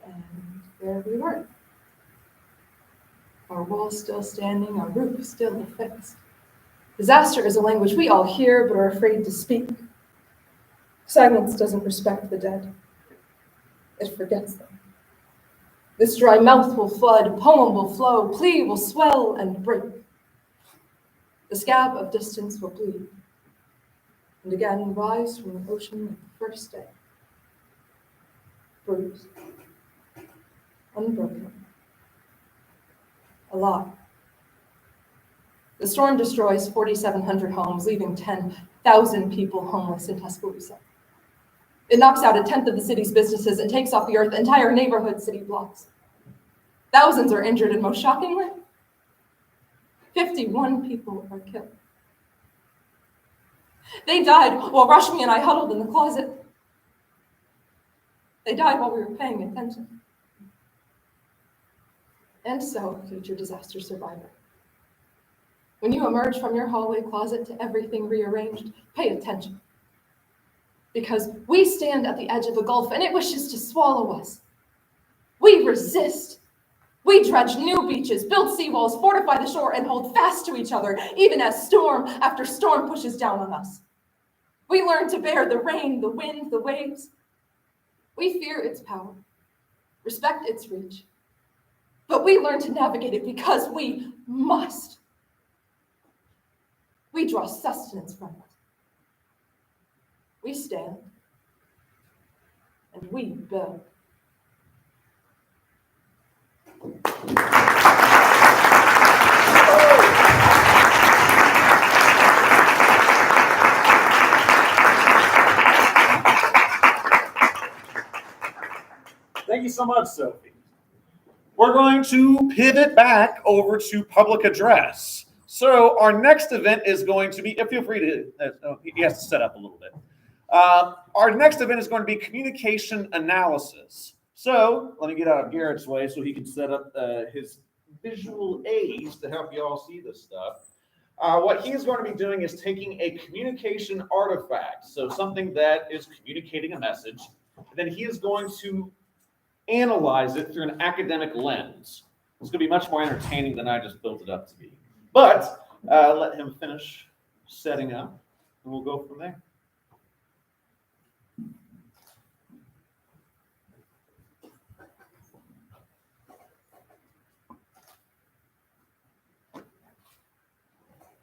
And there we were. Our walls still standing, our roof still fixed. Disaster is a language we all hear but are afraid to speak. Silence doesn't respect the dead. It forgets them. This dry mouth will flood, poem will flow, plea will swell and break. The scab of distance will bleed, and again rise from the ocean of the first day. Bruised, unbroken, alive. The storm destroys 4,700 homes, leaving 10 1,000 people homeless in Tuscaloosa. It knocks out 1/10 of the city's businesses and takes off the earth entire neighborhood city blocks. Thousands are injured, and most shockingly, 51 people are killed. They died while Rashmi and I huddled in the closet. They died while we were paying attention. And so, future disaster survivor, when you emerge from your hallway closet to everything rearranged, pay attention. Because we stand at the edge of a gulf and it wishes to swallow us. We resist. We dredge new beaches, build seawalls, fortify the shore, and hold fast to each other, even as storm after storm pushes down on us. We learn to bear the rain, the wind, the waves. We fear its power, respect its reach, but we learn to navigate it because we must. We draw sustenance from it. We stand, and we build. Thank you so much, Sophie. We're going to pivot back over to public address. So our next event is going to be, feel free to, he has to set up a little bit. Our next event is going to be communication analysis. So let me get out of Garrett's way so he can set up his visual aids to help you all see this stuff. What he is going to be doing is taking a communication artifact, so something that is communicating a message, and then he is going to analyze it through an academic lens. It's going to be much more entertaining than I just built it up to be. But let him finish setting up, and we'll go from there.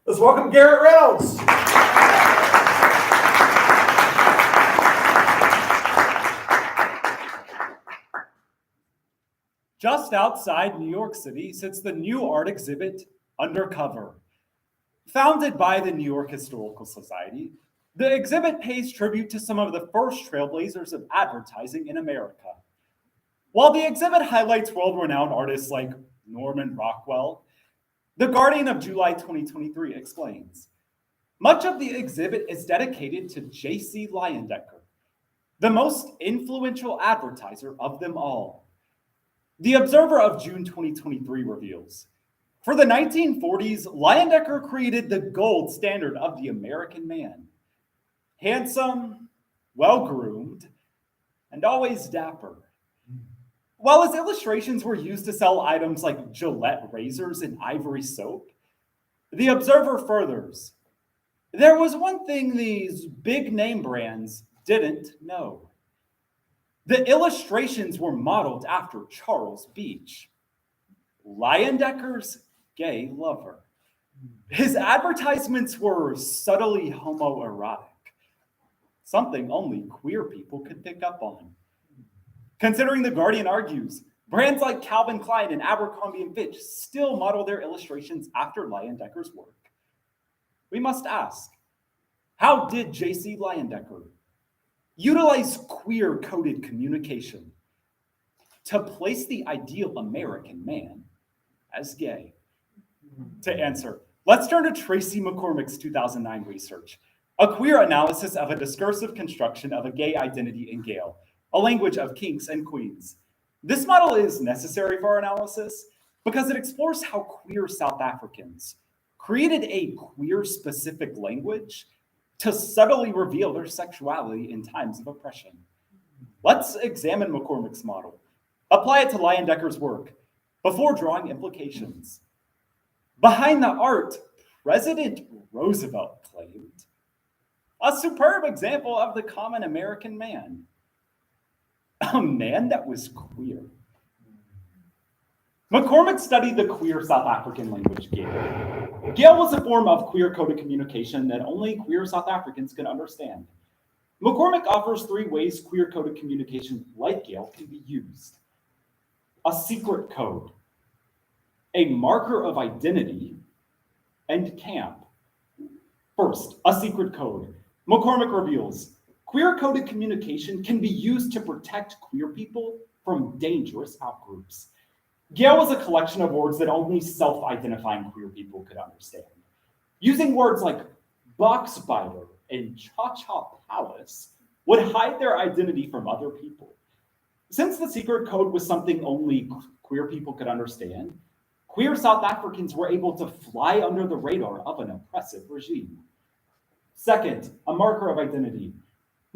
Let's welcome Garrett Reynolds. Just outside New York City sits the new art exhibit, Undercover. Founded by the New York Historical Society, the exhibit pays tribute to some of the first trailblazers of advertising in America. While the exhibit highlights world-renowned artists like Norman Rockwell, The Guardian of July 2023 explains, much of the exhibit is dedicated to J.C. Leyendecker, the most influential advertiser of them all. The Observer of June 2023 reveals, for the 1940s, Leyendecker created the gold standard of the American man. Handsome, well-groomed, and always dapper. While his illustrations were used to sell items like Gillette razors and Ivory soap, the Observer furthers, there was one thing these big name brands didn't know. The illustrations were modeled after Charles Beach, Leyendecker's gay lover. His advertisements were subtly homoerotic, something only queer people could pick up on. Considering The Guardian argues, brands like Calvin Klein and Abercrombie & Fitch still model their illustrations after Leyendecker's work. We must ask, how did J.C. Leyendecker utilize queer-coded communication to place the ideal American man as gay? To answer, let's turn to Tracy McCormick's 2009 research, a queer analysis of a discursive construction of a gay identity in Gael, a language of kinks and queens. This model is necessary for our analysis because it explores how queer South Africans created a queer-specific language to subtly reveal their sexuality in times of oppression. Let's examine McCormick's model, apply it to Leyendecker's work, before drawing implications. Behind the art, President Roosevelt claimed, a superb example of the common American man. A man that was queer. McCormick studied the queer South African language Gael. Gael was a form of queer-coded communication that only queer South Africans can understand. McCormick offers 3 ways queer-coded communication like Gael can be used. A secret code, a marker of identity, and camp. First, a secret code. McCormick reveals, queer-coded communication can be used to protect queer people from dangerous outgroups. Gale was a collection of words that only self-identifying queer people could understand. Using words like box biter and cha-cha palace would hide their identity from other people. Since the secret code was something only queer people could understand, queer South Africans were able to fly under the radar of an oppressive regime. Second, a marker of identity.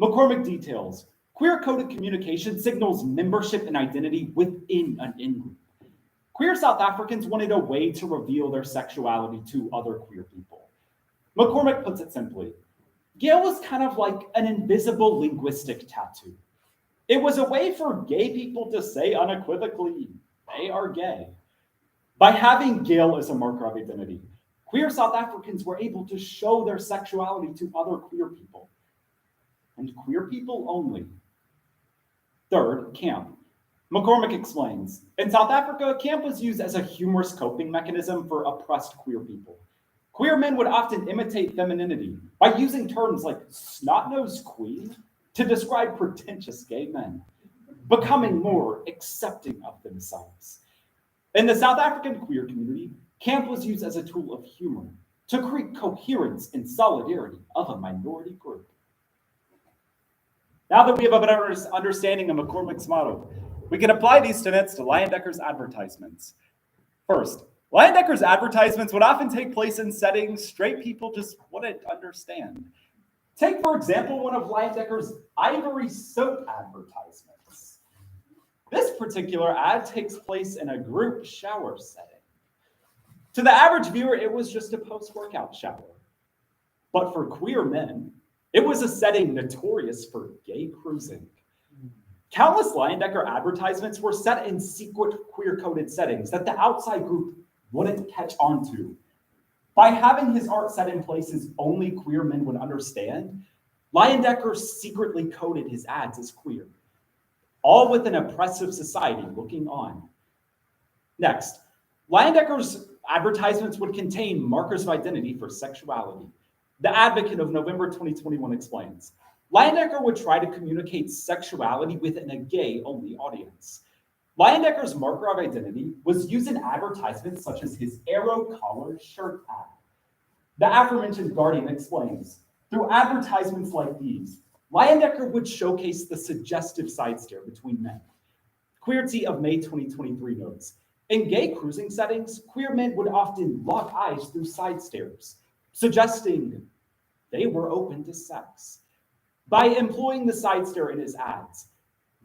McCormick details, queer-coded communication signals membership and identity within an in-group. Queer South Africans wanted a way to reveal their sexuality to other queer people. McCormick puts it simply, Gale was kind of like an invisible linguistic tattoo. It was a way for gay people to say unequivocally, they are gay. By having Gale as a marker of identity, queer South Africans were able to show their sexuality to other queer people, and queer people only. Third, camp. McCormick explains, in South Africa, camp was used as a humorous coping mechanism for oppressed queer people. Queer men would often imitate femininity by using terms like snot-nosed queen to describe pretentious gay men, becoming more accepting of themselves. In the South African queer community, camp was used as a tool of humor to create coherence and solidarity of a minority group. Now that we have a better understanding of McCormick's motto, we can apply these tenets to Leyendeckers' advertisements. First, Leyendeckers' advertisements would often take place in settings straight people just wouldn't understand. Take, for example, one of Leyendeckers' Ivory soap advertisements. This particular ad takes place in a group shower setting. To the average viewer, it was just a post-workout shower. But for queer men, it was a setting notorious for gay cruising. Countless Leyendecker advertisements were set in secret queer-coded settings that the outside group wouldn't catch on to. By having his art set in places only queer men would understand, Leyendecker secretly coded his ads as queer, all with an oppressive society looking on. Next, Leyendecker's advertisements would contain markers of identity for sexuality. The Advocate of November 2021 explains, Leyendecker would try to communicate sexuality within a gay-only audience. Leyendecker's marker of identity was used in advertisements such as his arrow-collared shirt ad. The aforementioned Guardian explains, through advertisements like these, Leyendecker would showcase the suggestive side stare between men. Queerty of May 2023 notes, in gay cruising settings, queer men would often lock eyes through side stares, suggesting they were open to sex. By employing the side stare in his ads,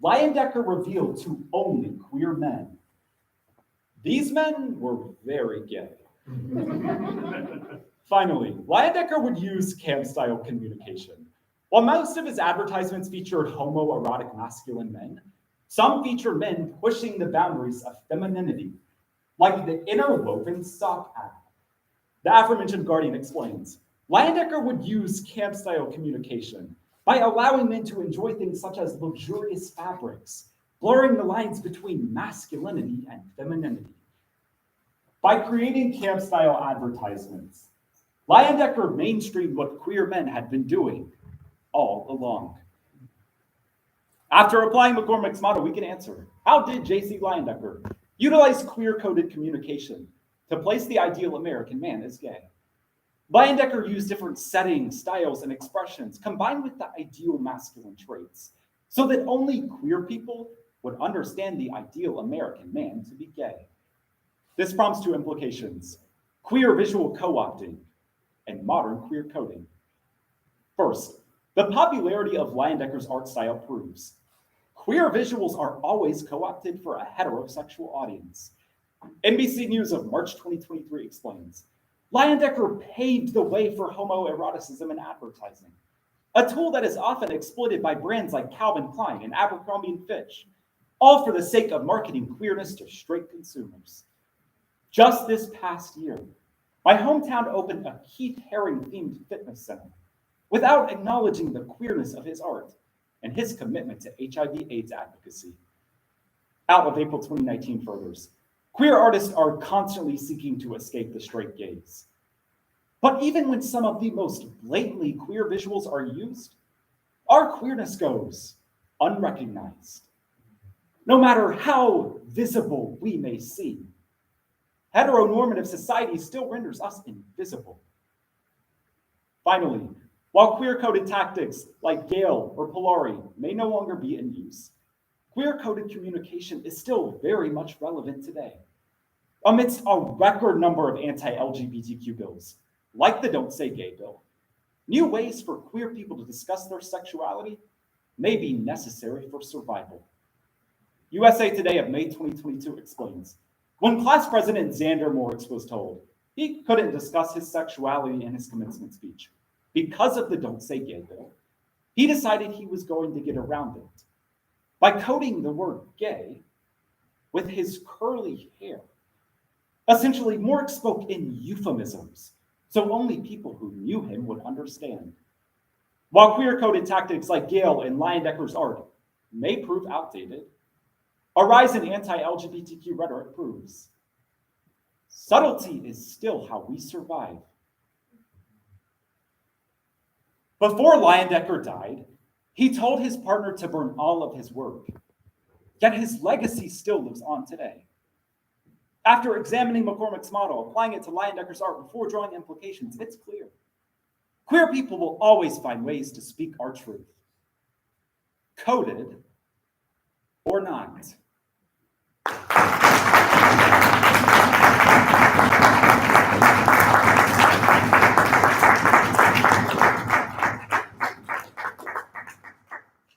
Leyendecker revealed to only queer men. These men were very gay. Finally, Leyendecker would use camp-style communication. While most of his advertisements featured homoerotic masculine men, some featured men pushing the boundaries of femininity, like the interwoven sock ad. The aforementioned Guardian explains, Leyendecker would use camp-style communication by allowing men to enjoy things such as luxurious fabrics, blurring the lines between masculinity and femininity. By creating camp-style advertisements, Leyendecker mainstreamed what queer men had been doing all along. After applying McCormick's motto, we can answer, how did J.C. Leyendecker utilize queer-coded communication to place the ideal American man as gay? Leyendecker used different settings, styles, and expressions combined with the ideal masculine traits so that only queer people would understand the ideal American man to be gay. This prompts two implications, queer visual co-opting and modern queer coding. First, the popularity of Leyendecker's art style proves queer visuals are always co-opted for a heterosexual audience. NBC News of March 2023 explains, Leyendecker paved the way for homoeroticism in advertising, a tool that is often exploited by brands like Calvin Klein and Abercrombie & Fitch, all for the sake of marketing queerness to straight consumers. Just this past year, my hometown opened a Keith Haring-themed fitness center without acknowledging the queerness of his art and his commitment to HIV/AIDS advocacy. Out of April 2019 furthers, queer artists are constantly seeking to escape the straight gaze. But even when some of the most blatantly queer visuals are used, our queerness goes unrecognized. No matter how visible we may seem, heteronormative society still renders us invisible. Finally, while queer-coded tactics like Gale or Polari may no longer be in use, queer-coded communication is still very much relevant today. Amidst a record number of anti-LGBTQ bills, like the Don't Say Gay bill, new ways for queer people to discuss their sexuality may be necessary for survival. USA Today of May 2022 explains, when class president Xander Moritz was told he couldn't discuss his sexuality in his commencement speech because of the Don't Say Gay bill, he decided he was going to get around it by coding the word gay with his curly hair. Essentially, Moritz spoke in euphemisms, so only people who knew him would understand. While queer-coded tactics like Gale and Leyendeckers' art may prove outdated, a rise in anti-LGBTQ rhetoric proves subtlety is still how we survive. Before Leyendecker died, he told his partner to burn all of his work, yet his legacy still lives on today. After examining McCormick's model, applying it to Leyendecker's art before drawing implications, it's clear. Queer people will always find ways to speak our truth, coded or not.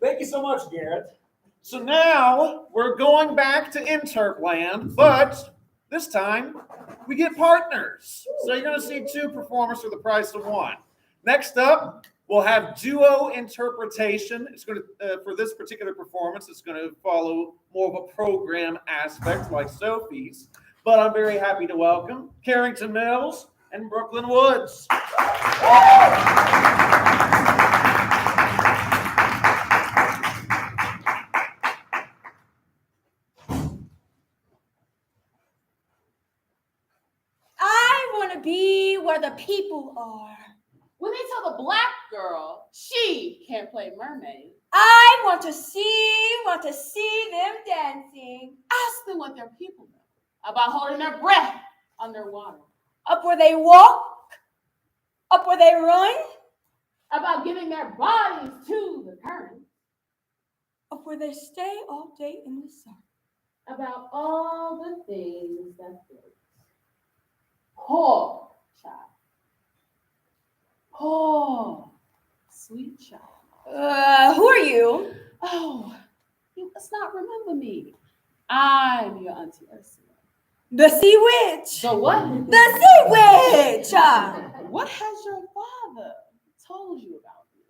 Thank you so much, Garrett. So now we're going back to Interp land, but this time we get partners. So you're going to see two performers for the price of one. Next up, we'll have duo interpretation. It's going to, for this particular performance, it's going to follow more of a program aspect like Sophie's. But I'm very happy to welcome Carrington Mills and Brooklyn Woods. I want to be where the people are. When they tell the black girl she can't play mermaid, I want to see them dancing. ask them what their people know about holding their breath underwater, Up where they walk, up where they run, about giving their bodies to the current, up where they stay all day in the sun. about all the things that float. Poor child. Poor, sweet child. Who are you? Oh, you must not remember me. I'm your Auntie Ursula. The Sea Witch. So what? The Sea Witch. What has your father told you about me?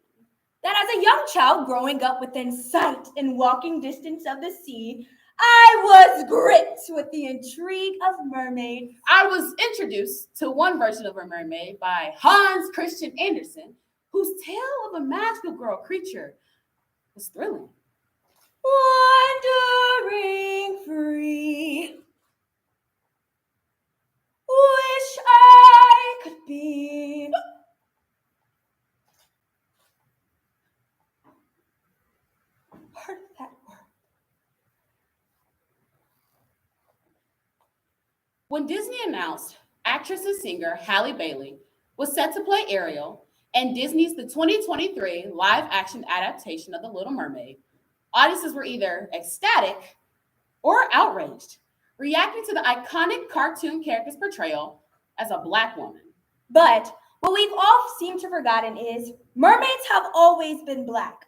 That as a young child growing up within sight and walking distance of the sea, I was gripped with the intrigue of mermaids. I was introduced to one version of a mermaid by Hans Christian Andersen, whose tale of a magical girl creature was thrilling. Wandering free. Wish I could be. Part of that world. When Disney announced actress and singer Halle Bailey was set to play Ariel in Disney's the 2023 live-action adaptation of The Little Mermaid, audiences were either ecstatic or outraged, reacting to the iconic cartoon character's portrayal as a Black woman. But what we've all seemed to have forgotten is mermaids have always been Black.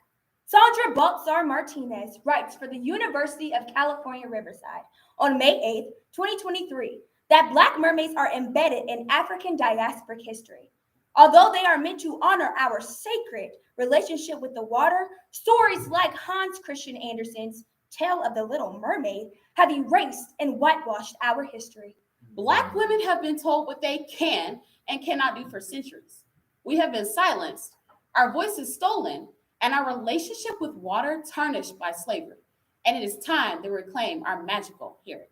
Sandra Baltzar Martinez writes for the University of California, Riverside on May 8th, 2023, that Black mermaids are embedded in African diasporic history. Although they are meant to honor our sacred relationship with the water, stories like Hans Christian Andersen's Tale of the Little Mermaid have erased and whitewashed our history. Black women have been told what they can and cannot do for centuries. We have been silenced, our voices stolen, and our relationship with water tarnished by slavery. And it is time to reclaim our magical heritage.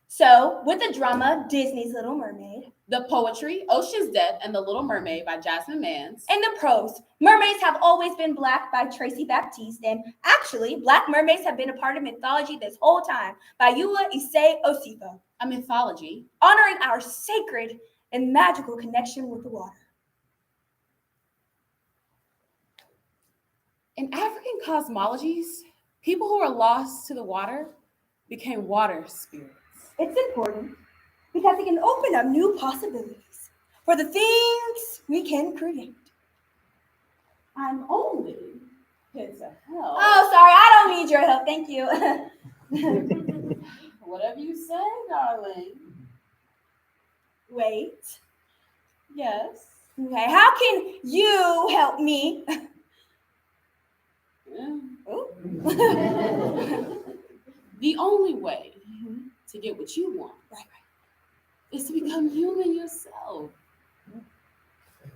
So, with the drama Disney's Little Mermaid, The poetry, Ocean's Death and The Little Mermaid by Jasmine Mans. And the prose, Mermaids Have Always Been Black by Tracy Baptiste. And actually, Black mermaids have been a part of mythology this whole time by Yua Issei Osifo, A mythology. honoring our sacred and magical connection with the water. In African cosmologies, people who are lost to the water became water spirits. It's important because it can open up new possibilities for the things we can create. I'm only here to help. Oh, sorry, I don't need your help. Thank you. Whatever you say, darling. Wait. Yes. Okay, how can you help me? Ooh. The only way to get what you want is to become human yourself.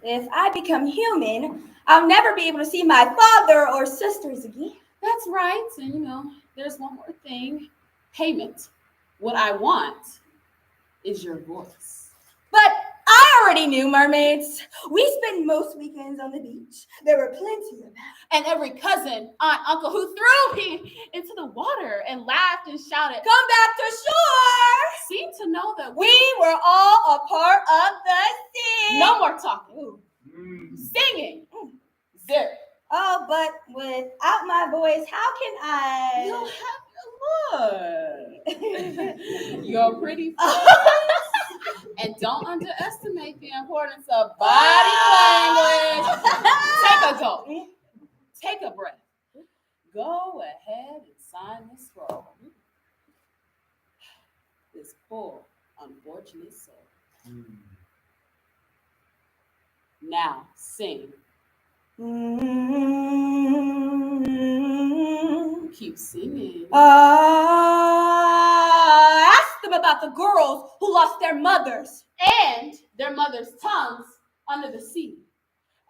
If I become human, I'll never be able to see my father or sisters again. That's right. And there's one more thing. Payment. What I want is your voice. But I already knew mermaids. We spent most weekends on the beach. There were plenty of them. And every cousin, aunt, uncle who threw me into the water and laughed and shouted, Come back to shore! seemed to know that We were all a part of the sea. no more talking. Ooh. Singing. Zip. Oh, but without my voice, how can I? You'll have your look. Your pretty face. And don't underestimate the importance of body language. Take a gulp. Take a breath. Go ahead and sign this scroll. This poor, unfortunate soul. Now sing. Keep singing. Ask them about the girls who lost their mothers. And their mothers' tongues under the sea.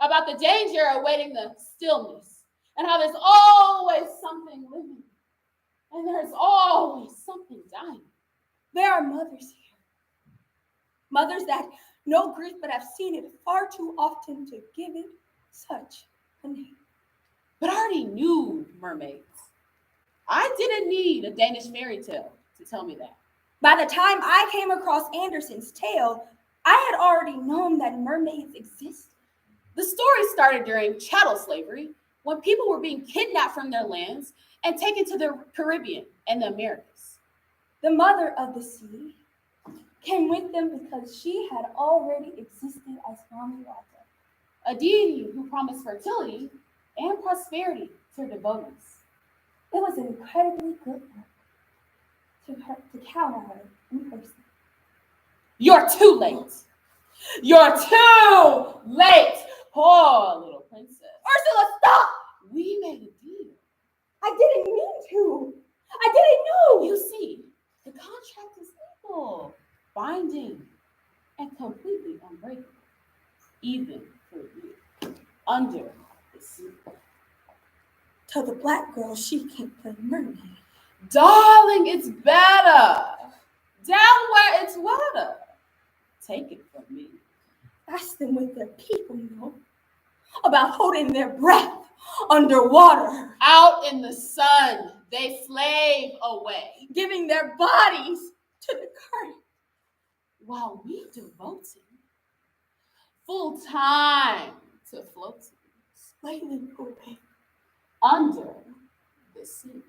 About the danger awaiting the stillness. And how there's always something living. And there's always something dying. There are mothers here. Mothers that know grief but have seen it far too often to give it such a name. But I already knew mermaids. I didn't need a Danish fairy tale to tell me that. By the time I came across Andersen's tale, I had already known that mermaids exist. The story started during chattel slavery, when people were being kidnapped from their lands and taken to the Caribbean and the Americas. The mother of the sea came with them because she had already existed as Mami Wata, A deity who promised fertility and prosperity to her devotees. It was an incredibly good work to count on her in person. You're too late. You're too late. Poor little princess. Ursula, stop! We made a deal. I didn't mean to. I didn't know. You see, the contract is legal, binding, and completely unbreakable, even for you, under the sea. Tell the black girl she can't play mermaid. Darling, it's better. Down where it's wetter. Take it from me. Ask them what their people know about holding their breath underwater. Out in the sun, they slave away, Giving their bodies to the current. while we devoted full time to floating Slaving away. under the sea.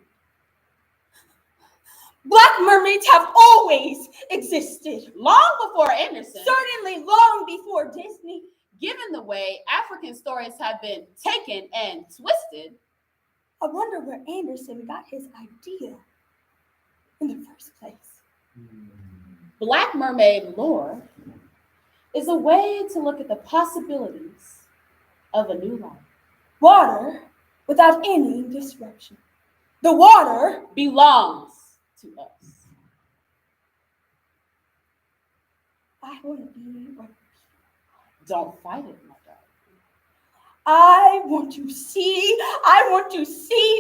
Black mermaids have always existed. Long before Andersen, Certainly long before Disney. given the way African stories have been taken and twisted, I wonder where Andersen got his idea in the first place. Black mermaid lore is a way to look at the possibilities of a new life. Water without any disruption. The water Belongs to us. I want to be where Don't fight it, my darling. I want to see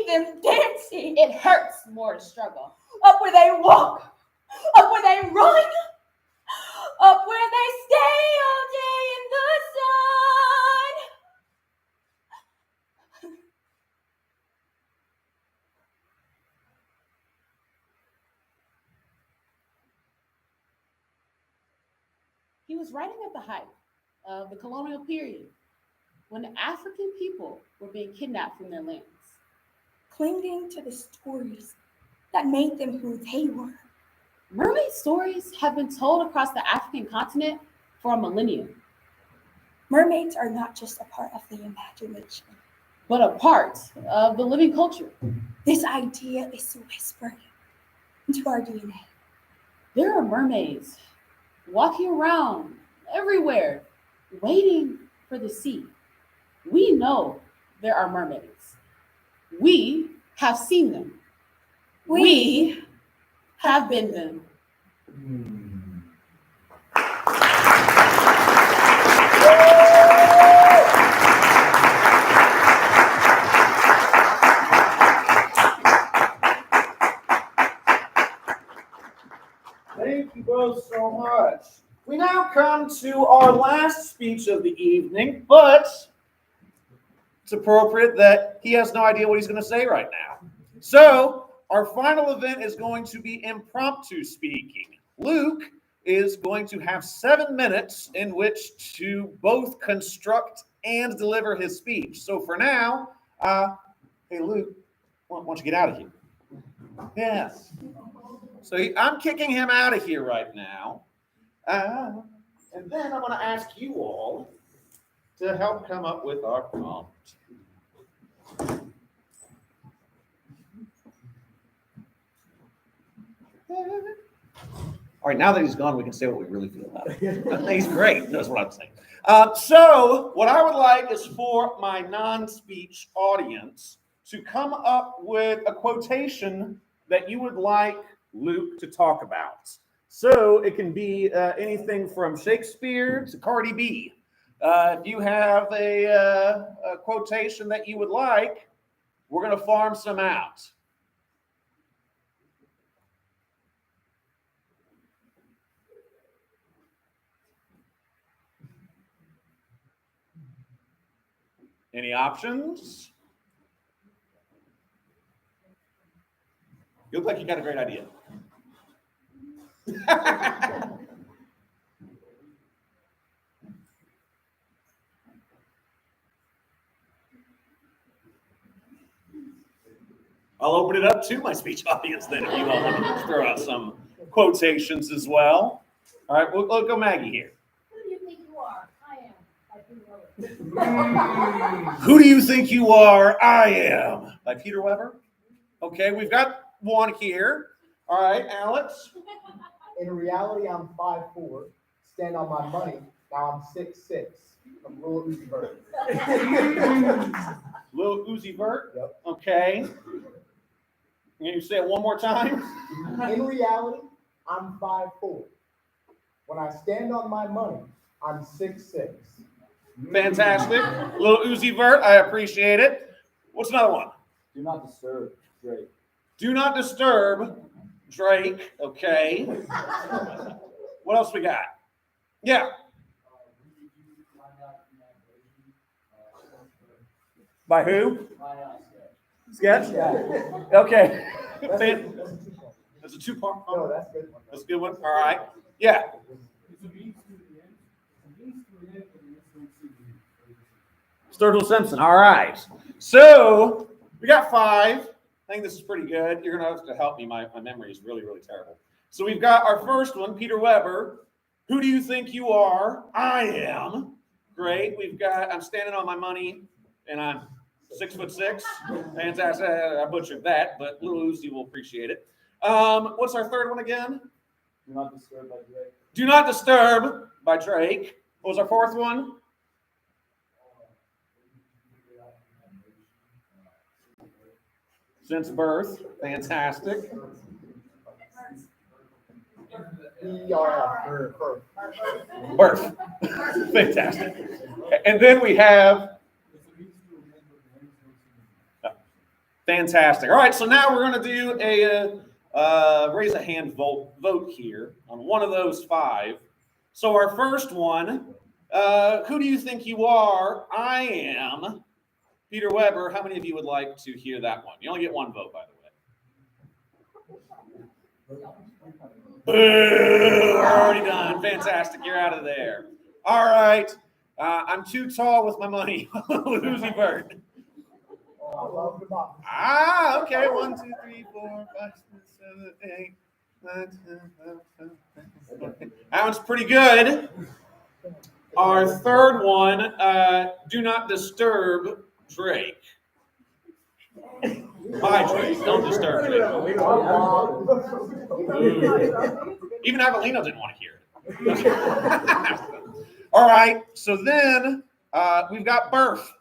them dancing. It hurts more to struggle. Up where they walk, up where they run, up where they stay. He was writing at the height of the colonial period when the African people were being kidnapped from their lands. Clinging to the stories that made them who they were. Mermaid stories have been told across the African continent for a millennium, Mermaids are not just a part of the imagination. but a part of the living culture. This idea is whispered into our DNA. There are mermaids walking around everywhere, waiting for the sea. We know there are mermaids. We have seen them. We have been them. Thank you both so much. We now come to our last speech of the evening, but it's appropriate that he has no idea what he's going to say right now. So our final event is going to be impromptu speaking. Luke is going to have 7 minutes in which to both construct and deliver his speech. So for now, hey Luke, why don't you get out of here? Yes. So I'm kicking him out of here right now. And then I'm going to ask you all to help come up with our prompt. All right, now that he's gone, we can say what we really feel about it. He's great. Knows what I'm saying. So what I would like is for my non-speech audience to come up with a quotation that you would like Luke to talk about. So it can be anything from Shakespeare to Cardi B. If you have a quotation that you would like, we're going to farm some out. Any options? You look like you got a great idea. I'll open it up to my speech audience then if you all want to throw out some quotations as well. All right, we'll go Maggie here. Who do you think you are? I am. By Peter Weber. Who do you think you are? I am. By Peter Weber. Okay, we've got one here. All right, Alex. In reality, I'm 5'4". Stand on my money. Now I'm 6'6". I'm Lil Uzi Vert. Lil Uzi Vert. Yep. Okay. Can you say it one more time? In reality, I'm 5'4". When I stand on my money, I'm 6'6". Fantastic. Lil Uzi Vert, I appreciate it. What's another one? Do not disturb Drake. Do not disturb Drake. Okay. What else we got? Yeah. By who? Sketch? Okay. That's a two-part. No, that's a good one. That's a good one. All right. Yeah. Sturgill Simpson. All right. So we got 5. I think this is pretty good. You're going to have to help me. My memory is really, really terrible. So we've got our first one, Peter Weber. Who do you think you are? I am. Great. We've got, I'm standing on my money, and I'm 6'6". Fantastic. I butchered that, but Lil Uzi will appreciate it. What's our third one again? Do not disturb by Drake. Do not disturb by Drake. What was our fourth one? Since birth. Fantastic. Birth. Fantastic. And then we have. Fantastic. All right, so now we're going to do a raise a hand vote here on one of those 5. So our first one, who do you think you are? I am. Peter Weber, how many of you would like to hear that one? You only get one vote, by the way. Boo, we're already done. Fantastic. You're out of there. All right. I'm too tall with my money. Uzi Vert. I love the box. Ah, okay. 1, 2, 3, 4, 5, 6, 7, 8, 9, 10, 11. That one's pretty good. Our third one, do not disturb Drake. My Drake, don't disturb Drake. Even Avelino didn't want to hear it. All right, so then we've got birth.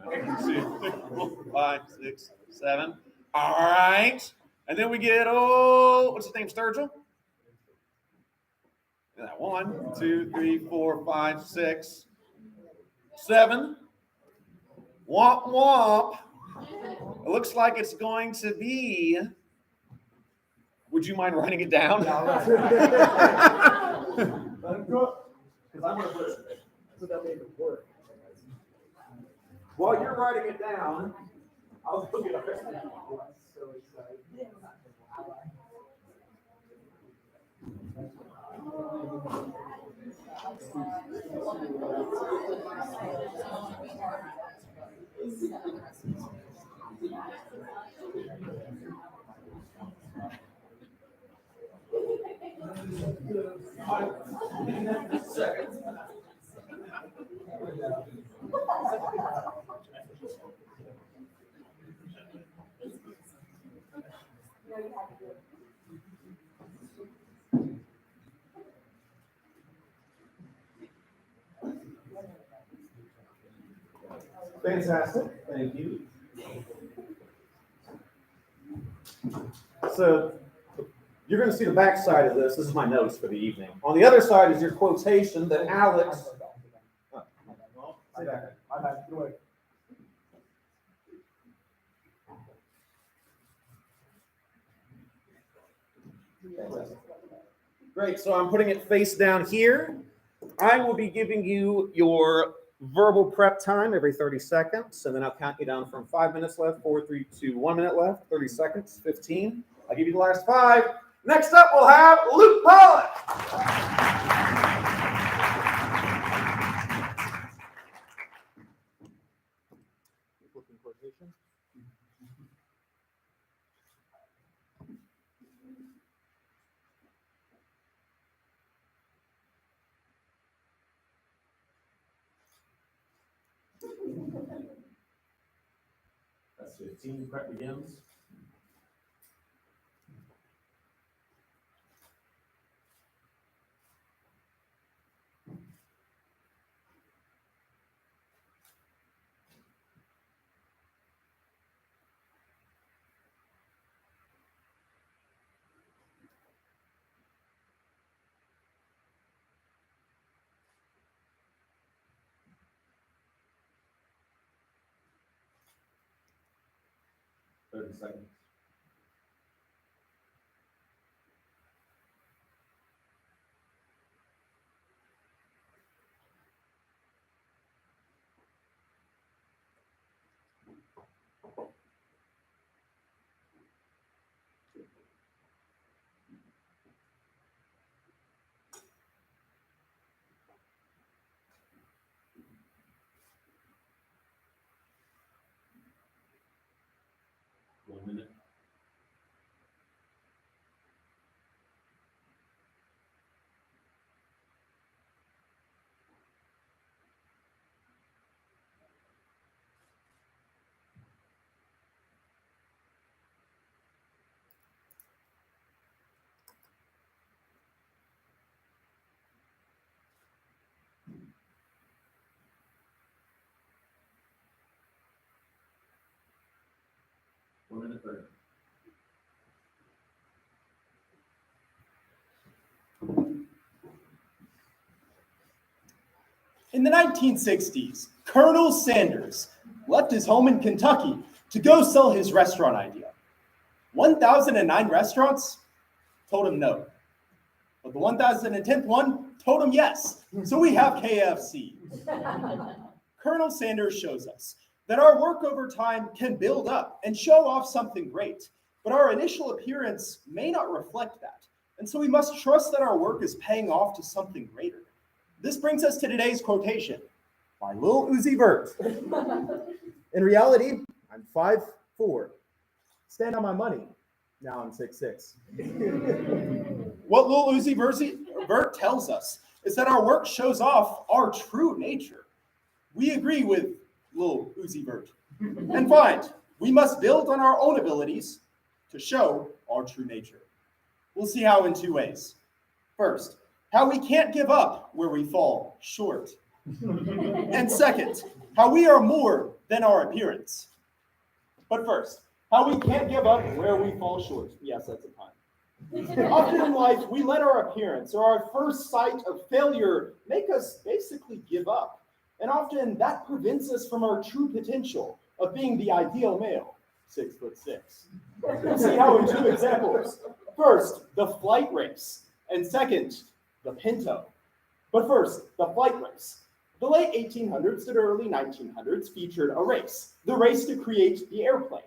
1, 2, 3, 4, 5, 6, 7. All right. And then we get, what's his name, Sturgill? 1, 2, 3, 4, 5, 6, 7. Womp womp. It looks like it's going to be. Would you mind writing it down? Let him cook. Because I'm going to listen. So that made it work. While you're writing it down, I'll look it up. So excited. Fantastic. Thank you. So you're going to see the back side of this. This is my notes for the evening. On the other side is your quotation that Alex. Say that. I'm not doing. Great. So I'm putting it face down here. I will be giving you your verbal prep time every 30 seconds, and then I'll count you down from 5 minutes left, 4, 3, 2, 1 minute left, 30 seconds, 15. I'll give you the last 5. Next up, we'll have Luke Pollock. That's 15. Prep begins. Seconds. One minute. One minute 30. In the 1960s, Colonel Sanders left his home in Kentucky to go sell his restaurant idea. 1,009 restaurants told him no. But the 1,010th one told him yes. So we have KFC. Colonel Sanders shows us that our work over time can build up and show off something great, but our initial appearance may not reflect that, And so we must trust that our work is paying off to something greater. This brings us to today's quotation by Lil Uzi Vert. In reality, I'm 5'4". Stand on my money. Now I'm 6'6". What Lil Uzi Vert tells us is that our work shows off our true nature. We agree with Lil Uzi Vert and find we must build on our own abilities to show our true nature. We'll see how in two ways. First, how we can't give up where we fall short. And second, how we are more than our appearance. But first, how we can't give up where we fall short. Yes, that's a pun. Often in life, we let our appearance or our first sight of failure make us basically give up. And often that prevents us from our true potential of being the ideal male, 6'6". We'll see how in two examples. First, the flight race, and second, the Pinto. But first, the flight race. The late 1800s to the early 1900s featured a race, the race to create the airplane.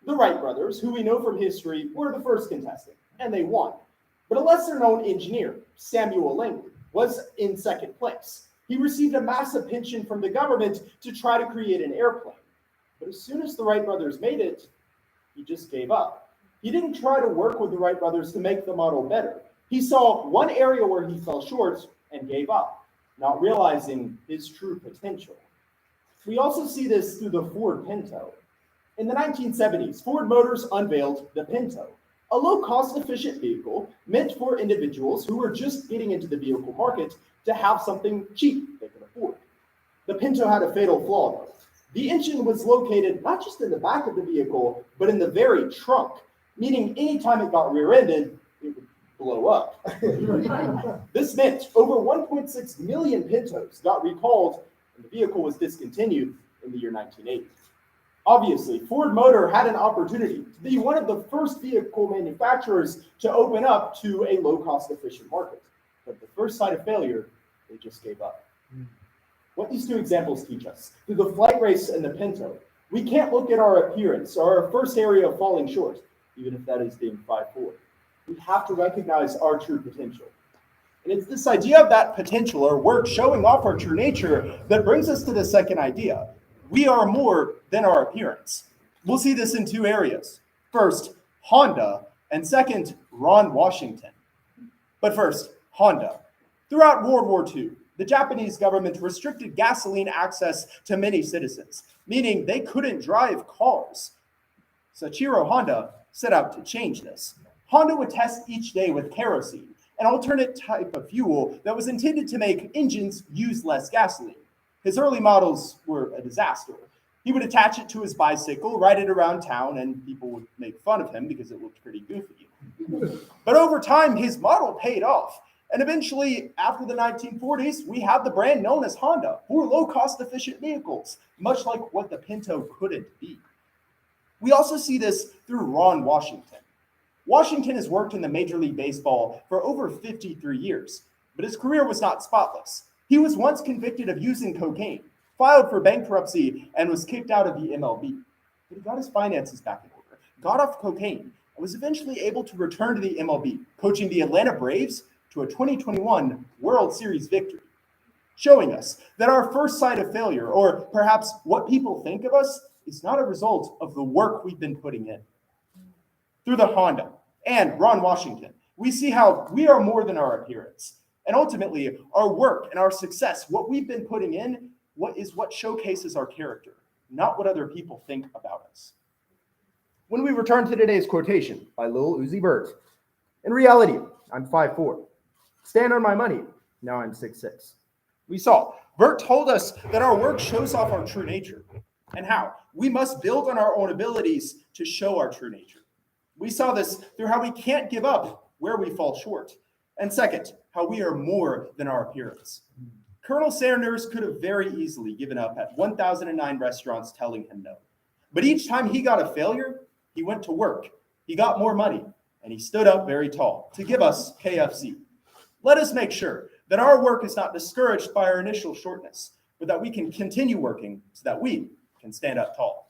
The Wright brothers, who we know from history, were the first contestant, and they won. But a lesser-known engineer, Samuel Langley, was in second place. He received a massive pension from the government to try to create an airplane. But as soon as the Wright brothers made it, he just gave up. He didn't try to work with the Wright brothers to make the model better. He saw one area where he fell short and gave up, not realizing his true potential. We also see this through the Ford Pinto. In the 1970s, Ford Motors unveiled the Pinto, a low-cost, efficient vehicle meant for individuals who were just getting into the vehicle market to have something cheap they could afford. The Pinto had a fatal flaw, though. The engine was located not just in the back of the vehicle, but in the very trunk, meaning anytime it got rear-ended, it would blow up. This meant over 1.6 million Pintos got recalled, and the vehicle was discontinued in the year 1980. Obviously, Ford Motor had an opportunity to be one of the first vehicle manufacturers to open up to a low-cost, efficient market. But the first sign of failure, they just gave up. What these two examples teach us, through the flight race and the Pinto, we can't look at our appearance or our first area of falling short, even if that is being 5'4". We have to recognize our true potential. And it's this idea of that potential or work showing off our true nature that brings us to the second idea. We are more than our appearance. We'll see this in two areas. First, Honda, and second, Ron Washington. But first, Honda. Throughout World War II, the Japanese government restricted gasoline access to many citizens, meaning they couldn't drive cars. Soichiro Honda set out to change this. Honda would test each day with kerosene, an alternate type of fuel that was intended to make engines use less gasoline. His early models were a disaster. He would attach it to his bicycle, ride it around town, and people would make fun of him because it looked pretty goofy. But over time, his model paid off. And eventually, after the 1940s, we have the brand known as Honda for low-cost, efficient vehicles, much like what the Pinto couldn't be. We also see this through Ron Washington. Washington has worked in the Major League Baseball for over 53 years, but his career was not spotless. He was once convicted of using cocaine, filed for bankruptcy, and was kicked out of the MLB. But he got his finances back in order, got off cocaine, and was eventually able to return to the MLB, coaching the Atlanta Braves to a 2021 World Series victory, showing us that our first sight of failure, or perhaps what people think of us, is not a result of the work we've been putting in. Through the Honda and Ron Washington, we see how we are more than our appearance. And ultimately, our work and our success, what we've been putting in, what showcases our character, not what other people think about us. When we return to today's quotation by Lil Uzi Vert, in reality, I'm 5'4". Stand on my money. Now I'm 6'6". We saw, Vert told us that our work shows off our true nature. And how? We must build on our own abilities to show our true nature. We saw this through how we can't give up where we fall short. And second, how we are more than our appearance. Colonel Sanders could have very easily given up at 1,009 restaurants telling him no. But each time he got a failure, he went to work. He got more money, and he stood up very tall to give us KFC. Let us make sure that our work is not discouraged by our initial shortness, but that we can continue working so that we can stand up tall.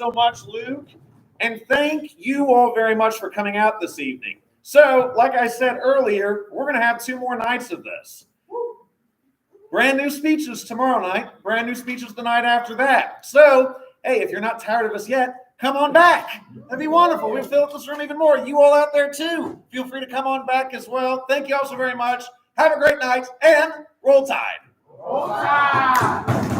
so much, Luke. And thank you all very much for coming out this evening. So, like I said earlier, we're going to have 2 more nights of this. Brand new speeches tomorrow night, brand new speeches the night after that. So, hey, if you're not tired of us yet, come on back. That'd be wonderful. We'll fill up this room even more. You all out there too, feel free to come on back as well. Thank you all so very much. Have a great night and roll tide. Roll Tide!